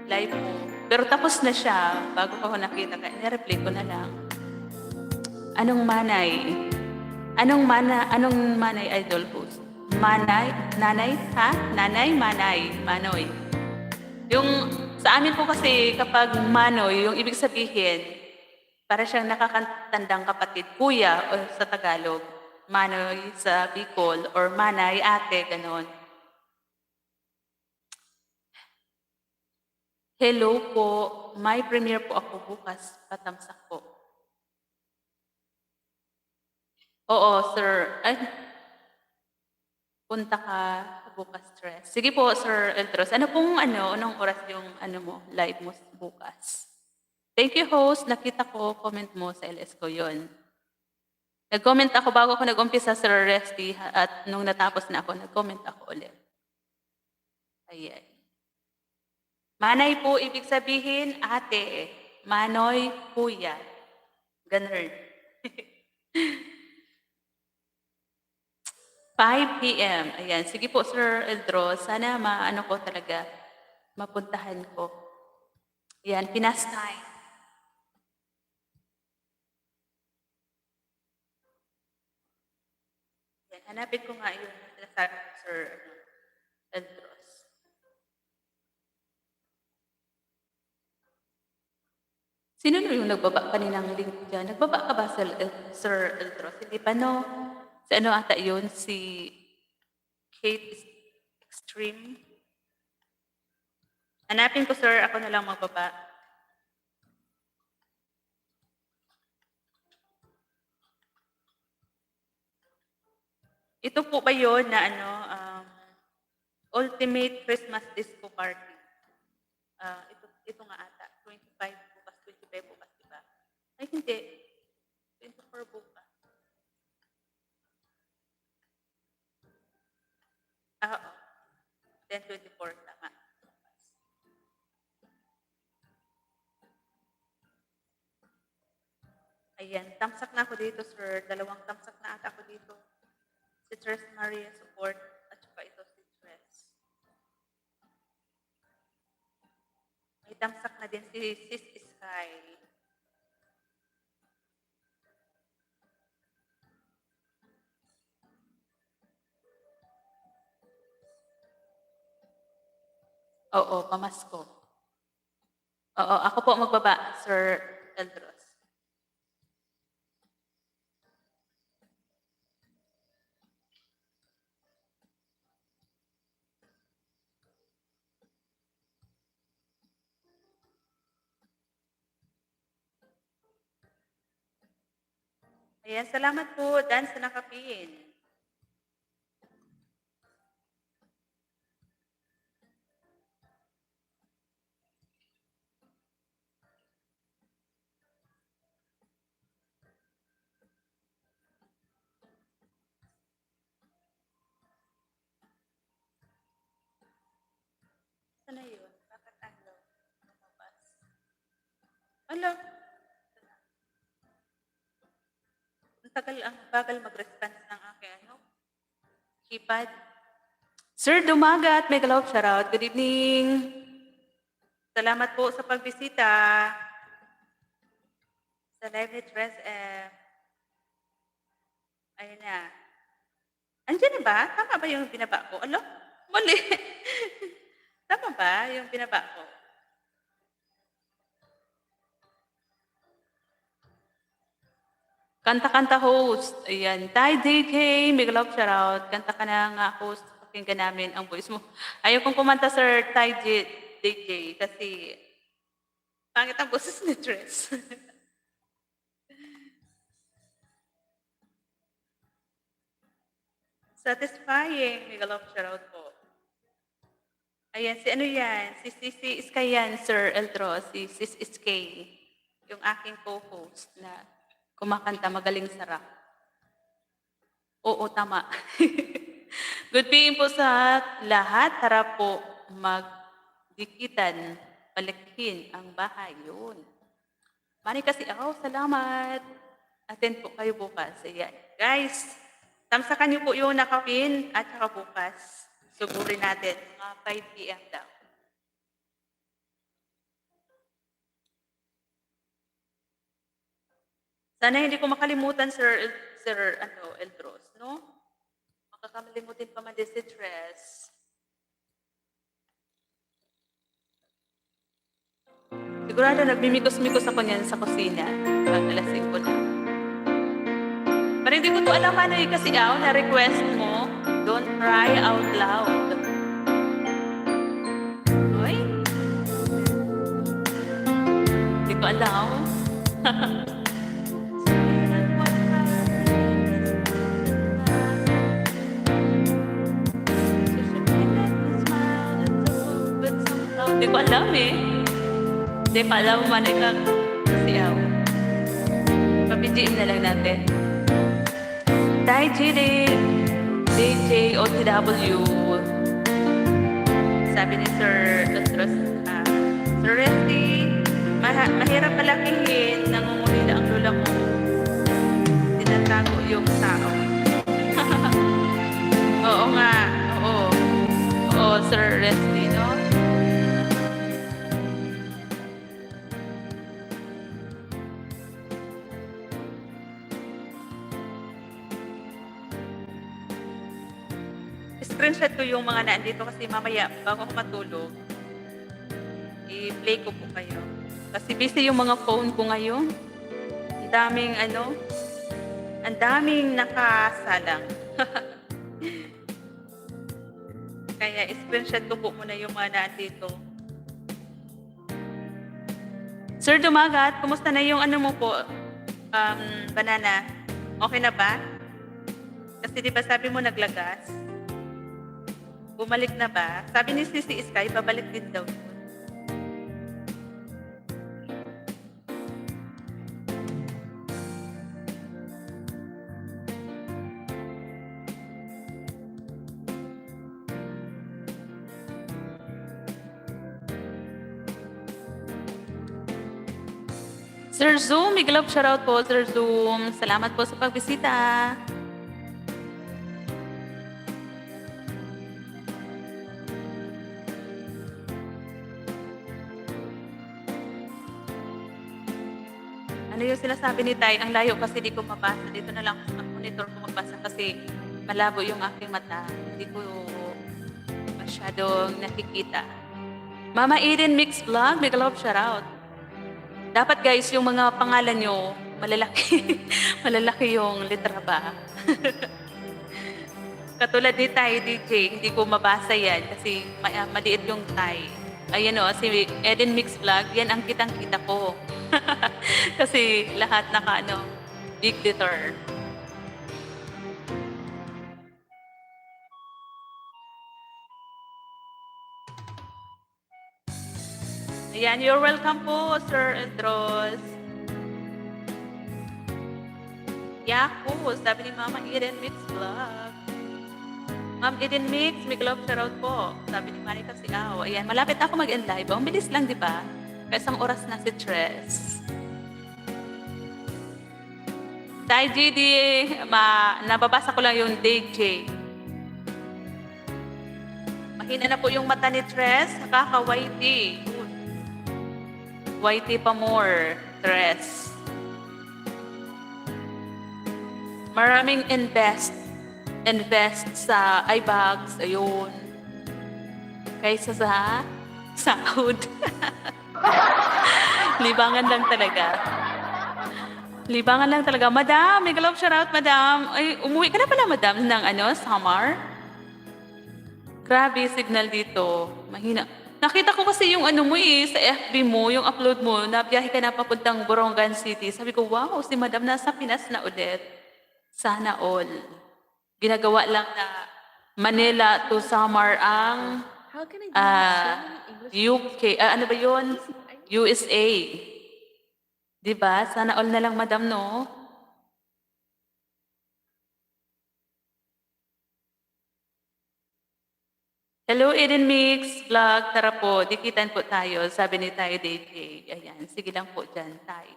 live mo. Pero tapos na siya, bago ko nakita, kaya nireplay ko na lang. Anong manay? Anong manay idol host? Manay? Nanay? Ha? Nanay? Manay? Manoy? Yung sa amin po kasi kapag manoy, yung ibig sabihin, para siyang nakakatandang kapatid, kuya o sa Tagalog, manoy sa Bicol, or manay, ate, ganon. Hello po, may premiere po ako bukas, patamsak po. Oo, sir. Punta ka bukas, stress. Sige po, Sir Eldros. Anong oras yung live mo bukas? Thank you, host. Nakita ko, comment mo sa LS ko yon. Nag-comment ako bago ako nag-umpisa, Sir Resty, at nung natapos na ako, nag-comment ako ulit. Ayan. Manay po, ibig sabihin, ate. Manoy, kuya. Ganun. 5 p.m. Ayan. Sige po, Sir Eldros. Sana ko talaga, mapuntahan ko. Ayan, Pinas time. Ayan, hanapin ko nga yung sinasabi ko, Sir Eldros. Sino yung nagbaba kaninang link dyan? Nagbaba ka ba, Sir Eldros? Hindi pa, no? Si ata yun? Si Kate Extreme? Hanapin ko, sir. Ako na lang magbaba. Ito po ba yun na Ultimate Christmas Disco Party? Ito nga ata. 25 bukas, diba? Ay, hindi. 24 bukas. Oo. Then 24, tama. Ayan, tamsak na ako dito, sir. 2 tamsak na ata ako dito. Si Tres Maria support at saka ito si Tres. May tamsak na din si Sis Sky. Oo, pamasko. Oo, ako po magbaba, Sir Eldros. Ayan, salamat po, Dan, sa nakapin. Sana yun? Bakit lumabas? Ala, ang bagal mag-response ng aking keypad. Sir Dumagat, may galop, shoutout. Good evening. Salamat po sa pagbisita. Sa live ni Tres, ayun na. Andiyan na ba? Tama ba yung binaba ko? Alo? Mali. Tama ba yung binaba ko? Kanta-kanta host. Ayan. Tay DJ, big love shoutout. Kanta ka na nga host. Pakinggan namin ang voice mo. Ayaw kong kumanta, Sir Tay DJ, kasi pangit ang boses ni Tres. Satisfying. Mega love shoutout po. Ayan, si ano yan? Si Sky yan, Sir Eldro. Si Sis Sky. Yung aking co-host na kumakanta magaling sa rock. Oo, tama. Good PM po sa lahat. Tara po magdikitan, palakihin ang bahay. Yun. Mani kasi ako, salamat. Attend po kayo bukas. Ayan. Guys, tamsakan niyo po yung nakapin at saka bukas. Sugurin natin, mga 5 p.m. daw. Sana hindi ko makalimutan, Sir Eldros, no? Makakamalimutin pa man din si Tres. Sigurado nagmimikos-mikos ako niyan sa kusina. Alasing ko na. Pero hindi ko to alam ano eh, kasi na request mo, don't cry out loud. Uy? Hindi ko alam. Hindi ko alam eh. Hindi pa alam man ikaw. Siyaw. Papidjiin na lang natin. Tay Chidi, DJ OTW. Sabi ni Sir Sir Resty, mahirap palakihin, nangungulila ang lula ko. Tinatago yung tao. Oo nga, oo. Oo, Sir Resty, no? Screenshot ko yung mga naandito kasi mamaya bago ako matulog, i-play ko po kayo. Kasi busy yung mga phone ko ngayon. Ang daming nakasalang. Kaya screenshot ko po muna yung mga naandito. Sir Dumagat, kumusta na yung ano mo po? Banana, okay na ba? Kasi di ba sabi mo naglagas? Bumalik na ba? Sabi ni Sisi Sky, babalik din daw yun. Sir Zoom, big love shoutout po, Sir Zoom. Salamat po sa pagbisita. Ano yung sinasabi ni Tay? Ang layo kasi di ko mabasa. Dito na lang ang monitor ko magbasa kasi malabo yung aking mata. Hindi ko masyadong nakikita. Mama Eden Mix Vlog, big love shoutout. Dapat guys, yung mga pangalan nyo, malalaki. Malalaki yung litra ba? Katulad ni Tay DJ, hindi ko mabasa yan kasi maliit yung Tay. Ayan o, si Eden Mix Vlog, yan ang kitang-kita ko. Kasi lahat big letter. Ayan, you're welcome po, Sir Andros. Yahoo! Sabi ni Mama Eden Mix Vlog. Ma'am Eden Mix, may love shoutout po. Sabi ni Manika Siaw. Ayan, malapit ako mag-end live. Ang bilis lang, di ba? Kaya isang oras na si Tres. Tay GD, nababasa ko lang yung DJ. Mahina na po yung mata ni Tres. Nakaka-whitey. Whitey pa more, Tres. Maraming invest sa eye bags, ayun. Kaysa sa sahod. Libangan lang talaga. Libangan lang talaga. Madam, may galop shoutout, madam. Ay, umuwi ka na pala, madam, ng summer? Grabe, signal dito. Mahina. Nakita ko kasi yung mo sa FB mo, yung upload mo, na biyahe ka na papuntang Borongan City. Sabi ko, wow, si madam nasa Pinas na ulit. Sana all. Ginagawa lang na Manila to Samar ang How can I do so many English UK, ano ba yun? USA. Diba? Sana all na lang, madam, no? Hello, Eden Mix Vlog. Tara po, dikitan po tayo. Sabi ni tayo, DJ. Ayan, sige lang po dyan, tayo.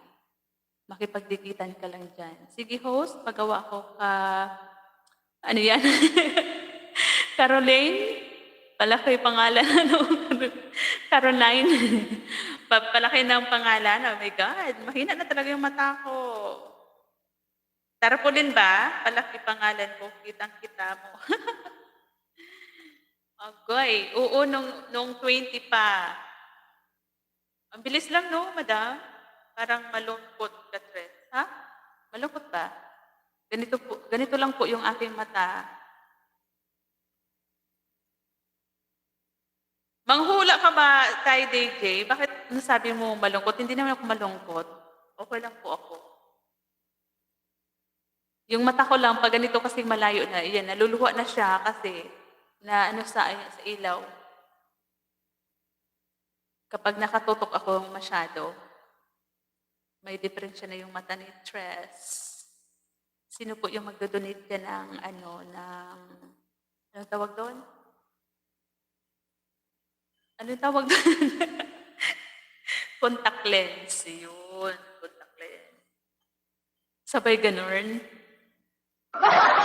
Makipagdikitan ka lang dyan. Sige, host, pagawa ko ka... Ano yan? Caroline? Palaki pangalan. Caroline? Palaki ng pangalan. Oh my God, mahina na talaga yung mata ko. Tarpaulin ba? Palaki pangalan ko. Kitang-kita mo. Agoy, oo, nung 20 pa. Ang bilis lang, no, madam? Parang malungkot ka, Tres. Ha? Malungkot ba? Ganito lang po yung aking mata. Manghula ka ba, Tay DJ? Bakit nasabi mo malungkot? Hindi naman ako malungkot. Okay lang po ako. Yung mata ko lang, pag ganito kasi malayo na, yan, naluluha na siya kasi na sa ilaw. Kapag nakatutok ako masyado, may diferensya na yung mata ni Tres. Sino po yung magdo-donate ka ng anong tawag doon? Anong tawag doon? Contact lens. Yun, contact lens. Sabay ganun.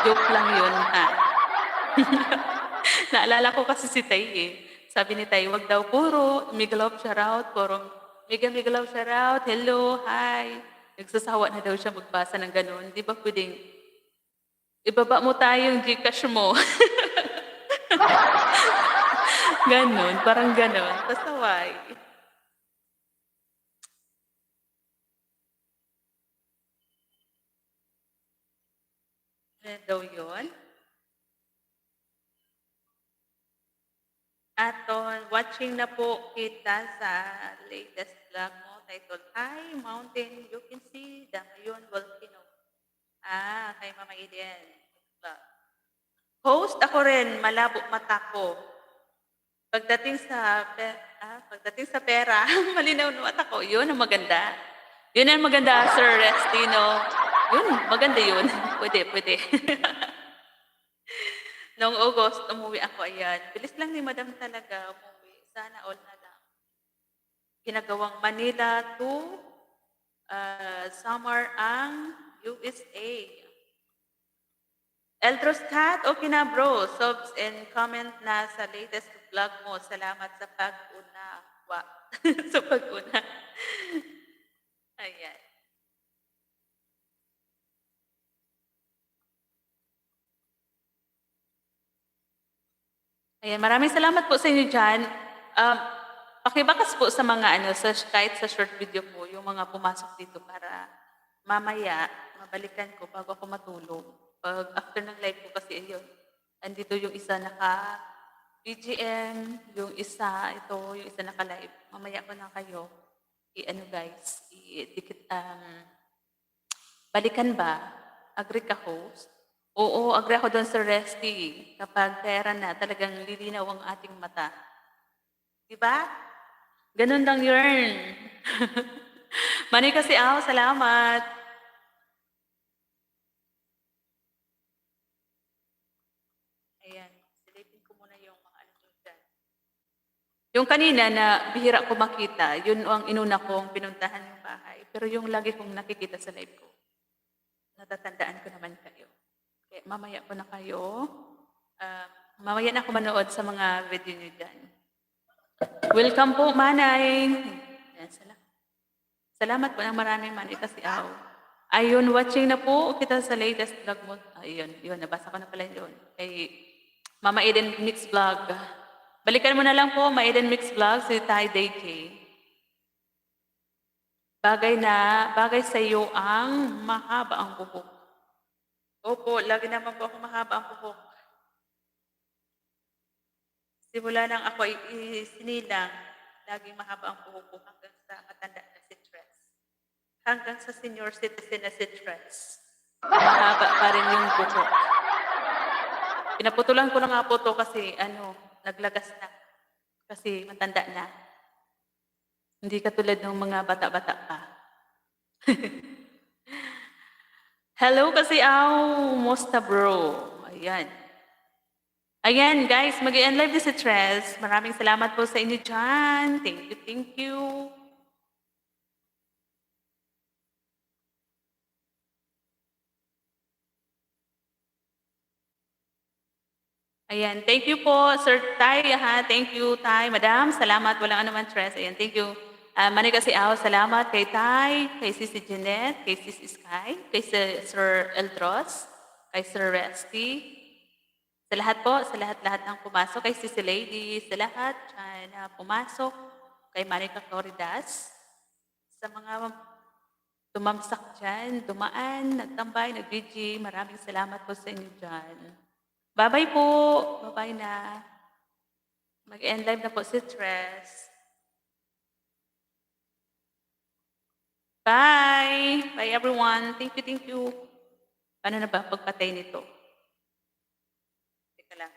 Joke lang yun, ha? Naalala ko kasi si Tay eh. Sabi ni Tay, wag daw puro Migalop shoutout, puro Migalop shoutout, hello, hi. Nagsasawa na daw siya magbasa ng ganun. Di ba pwedeng ibaba mo tayo yung Gcash mo? Ganun, parang ganun. Pasaway. Ano daw yun? Aton, watching na po kita sa latest vlog mo titled, Hi Mountain, you can see the Mayon Volcano. Kay Mama Eden. Host ako rin, malabo mata ko. Pagdating sa pera, malinaw na mata ko. Yun ang maganda. Yun ang maganda, Sir Restino. Yun, maganda yun. Pwede. Noong August, umuwi ako, ayan. Bilis lang ni Madam talaga umuwi. Sana all na lang. Ginagawang Manila to Samar ang USA. Eldros Cat, okay na bro. Subs and comment na sa latest vlog mo. Salamat sa pag-una. Sa pag-una. Ayan. Ayan, maraming salamat po sa inyo dyan. Pakibakas po sa mga kahit sa short video po, yung mga pumasok dito para mamaya mabalikan ko bago ako matulog. Pag after ng live ko kasi yun, andito yung isa naka BGM, yung isa naka-live. Mamaya ko na kayo guys, balikan ba? Agree ka, host? Oo, agree ako doon sa Resty. Kapag pera na, talagang lilinaw ang ating mata. Diba? Ganun lang yun. Mani kasi salamat. Ayan, silipin ko muna yung mga dyan. Yung kanina na bihira ko makita, yun ang inuna kong pinuntahan yung bahay. Pero yung lagi kong nakikita sa live ko, natatandaan ko naman kayo. Okay, mamaya ko na kayo. Mamaya na ako manood sa mga video nyo dyan. Welcome po, Manay. Yan, salamat po ng maraming Manay kasi Ayun, watching na po kita sa latest vlog mo. Ayun, yun, nabasa ko na pala yun. Kay Mama Eden Mix Vlog. Balikan mo na lang po, Mama Eden Mix Vlog, si Ty Day K. Bagay sa iyo ang mahaba ang buhok. Opo, lagi naman po ako mahaba ang buhok. Simula nang ako isinilang, laging mahaba ang buhok ko hanggang sa matanda na si Tres. Hanggang sa senior citizen na si Tres. Mahaba pa rin yung buhok. Pinaputulan ko na nga po to kasi naglagas na. Kasi matanda na. Hindi katulad ng mga bata-bata pa. Hello kasi musta bro. Ayan. Ayan guys, mag-i-end live din si Tres. Maraming salamat po sa inyo dyan. Thank you, thank you. Ayan, thank you po, Sir Tay, ha? Thank you, Tay. Madam, salamat. Walang anuman, Tres. Ayan, thank you. Manika si Ao, salamat kay Tay, kay Sisi Jeanette, kay Sisi Sky, kay Sir Eldros, kay Sir Resty. Sa lahat po, sa lahat-lahat ng pumasok, kay Sisi Lady, sa lahat dyan na pumasok, kay Manika Floridas, sa mga tumamsak dyan, dumaan, nagtambay, nag-VG, maraming salamat po sa inyo dyan. Bye-bye po. Bye-bye na. Mag-end live na po si Tres. Bye! Bye everyone. Thank you, thank you. Paano na ba pagpatay nito? Teka lang.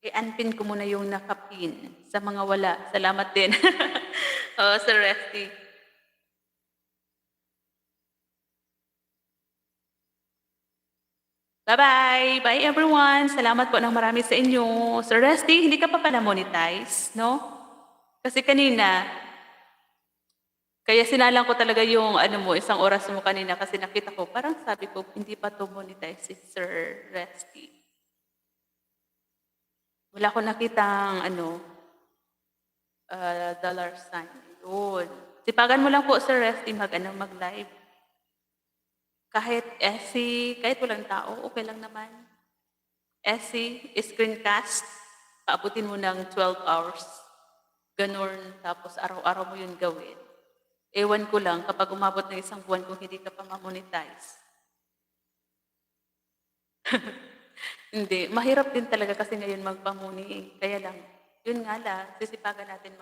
I-unpin ko muna yung nakapin. Sa mga wala, salamat din. Sir Resty. Bye-bye! Bye everyone! Salamat po ng marami sa inyo. Sir Resty, hindi ka pa pala monetize, no? Kasi kanina, kaya sinalang ko talaga yung isang oras mo kanina kasi nakita ko, parang sabi ko, hindi pa to monetize si Sir Resty. Wala ko nakitang dollar sign. Yun. Sipagan mo lang po, Sir Resty, mag-live. Kahit SC, kahit walang tao, okay lang naman. SC, screencast, paabutin mo ng 12 hours. Ganun, tapos araw-araw mo yun gawin. Ewan ko lang, kapag umabot ng isang buwan kung hindi ka pa ma-monetize. Hindi, mahirap din talaga kasi ngayon magpamuni. Kaya lang, yun nga lang, sisipagan natin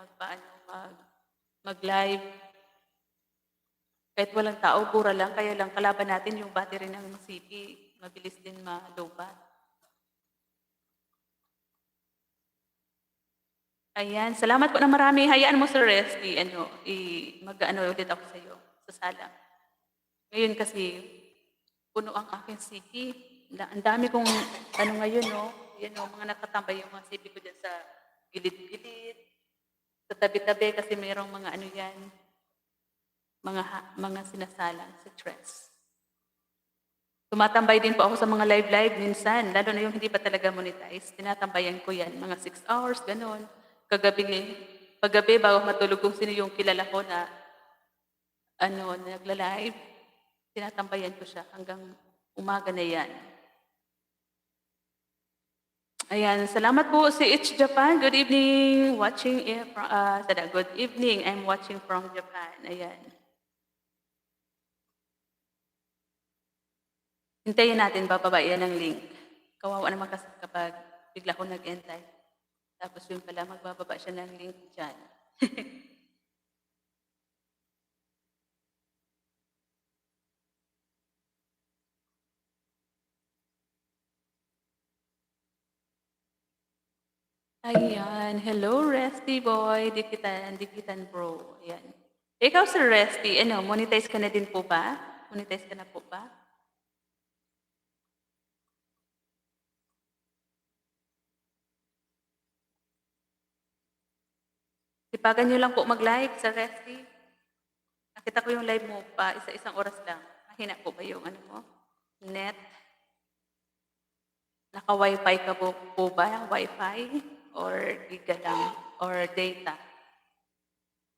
mag-live. Kahit walang tao, pura lang. Kaya lang, kalaban natin yung battery ng CP. Mabilis din ma-lowbat. Ayan, salamat po na marami. Hayaan mo, Sir Resty, ulit ako sa iyo sa sala. Ngayon kasi, puno ang aking CP. Ang dami kong, ngayon, no? Yan, no? Mga nakatambay yung mga CP ko dyan sa gilid-gilid, sa tabi-tabi kasi mayroong mga yan, mga sinasalang sa Tres. Tumatambay din po ako sa mga live minsan, lalo na yung hindi pa talaga monetize. Tinatambayan ko yan, mga 6 hours, ganun. Paggabi, bago matulog kung sino yung kilala ko na nagla-live, tinatambayan ko siya hanggang umaga na yan. Ayan, salamat po si It's Japan. Good evening. Good evening. I'm watching from Japan. Ayan. Hintayin natin, bababa yan ng link. Kawawa naman kasi kapag bigla ko nag-end live. Tapos yun pala, magbababa siya ng link dyan. Ayan. Hello, Resty boy. Dikitan bro. Ayan. Ikaw, Sir Resty, monetize ka na din po ba? Monetize ka na po ba? Sipagan nyo lang po mag-live sa Resty. Nakita ko yung live mo pa, isa-isang oras lang. Mahina po ba yung net? Naka-wifi ka po ba? Wifi? Or giga lang? Or data?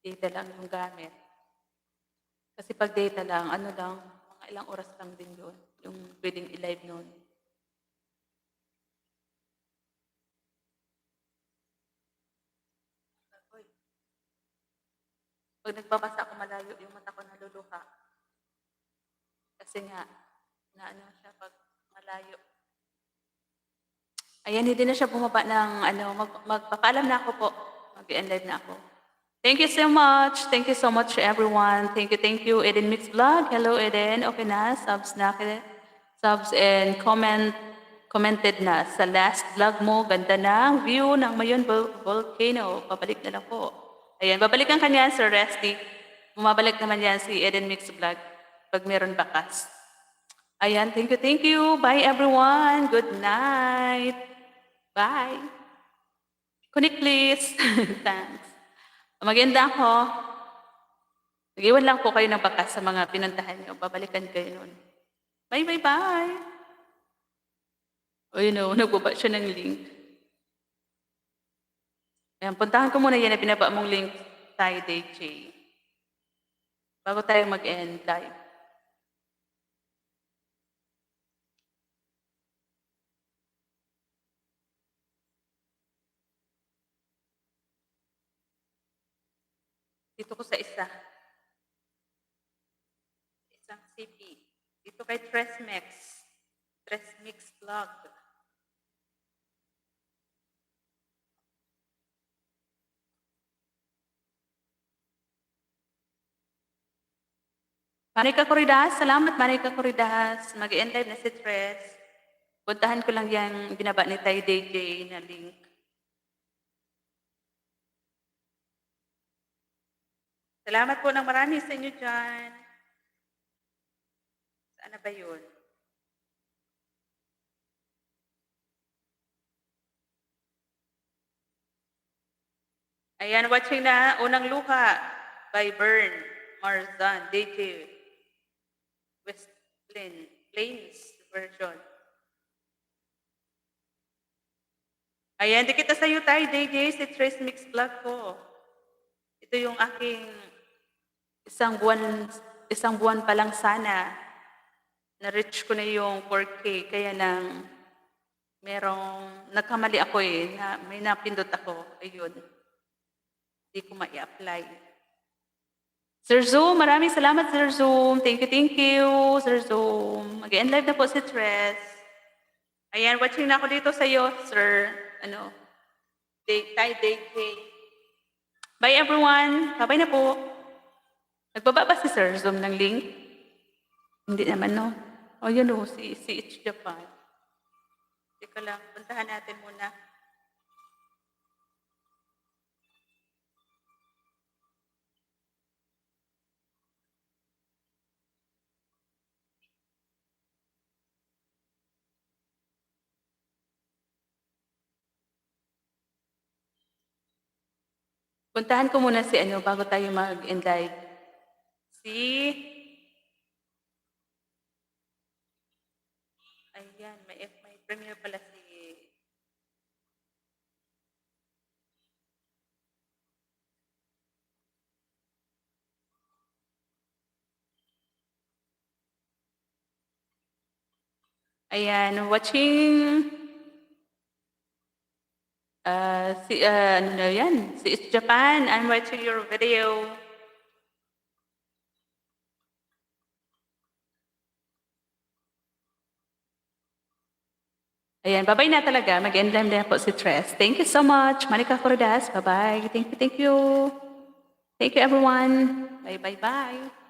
Data lang yung gamit? Kasi pag data lang, ano lang, mga ilang oras lang din yun, yung pwedeng i-live nun. Pag nagbabasa ako malayo, yung mata ko naluluha. Kasi nga, na ano siya pag malayo. Ayan, hindi na siya bumaba ng ano, magpapaalam na ako po. Mag-end live na ako. Thank you so much. Thank you so much everyone. Thank you, Eden Mix Vlog. Hello, Eden. Okay na, subs na. Subs and commented na sa last vlog mo. Ganda na view ng Mayon Volcano. Pabalik na lang po. Ayan, babalikan ka niyan, Sir Resty. Bumabalik naman yan si Eden Mix Vlog pag meron bakas. Ayan, thank you. Bye everyone. Good night. Bye. Connect please. Thanks. Maganda ako. Nag-iwan lang po kayo ng bakas sa mga pinuntahan nyo. Babalikan kayo nun. Bye. O yun o, nagbaba siya ng link. Ayan, puntahan ko muna yan na binaba mong link tayo, DJ. Bago tayo mag-end live. Dito ko sa isang CP. Dito kay Tresmix Vlog. Manika Corridas, salamat Manika Corridas. Mag-end live na si Tres. Puntahan ko lang yung binaba ni Tay DJ na link. Salamat po ng marami sa inyo dyan. Saan na ba yun? Ayan, watching na Unang Luha by Bern Marzan, DJ West Plains version. Ayan, di kita sa'yo tayo, DJ, si Trace Mix Vlog ko. Ito yung aking isang buwan pa lang sana. Na-reach ko na yung 4K, kaya nang nagkamali ako na may napindot ako. Ayun. Hindi ko ma-i-apply. Sir Zoom, maraming salamat Sir Zoom. Thank you, Sir Zoom. Mag-end live na po si Tres. Ayan, watching na ako dito sa iyo, Sir. Tay DJ. Bye everyone. Bye na po. Nagbaba ba si Sir Zoom ng link? Hindi naman, no? O yun o, si It's Japan. Teka lang, puntahan natin muna. Puntahan ko muna si bago tayo mag-end live. Ayan, may premiere pala si... Ayan, watching... si It's Japan. I'm watching your video. Ayan, bye-bye na talaga. Mag-end live na po si Tres. Thank you so much. Manika Corridas. Bye-bye. Thank you. Thank you, everyone. Bye.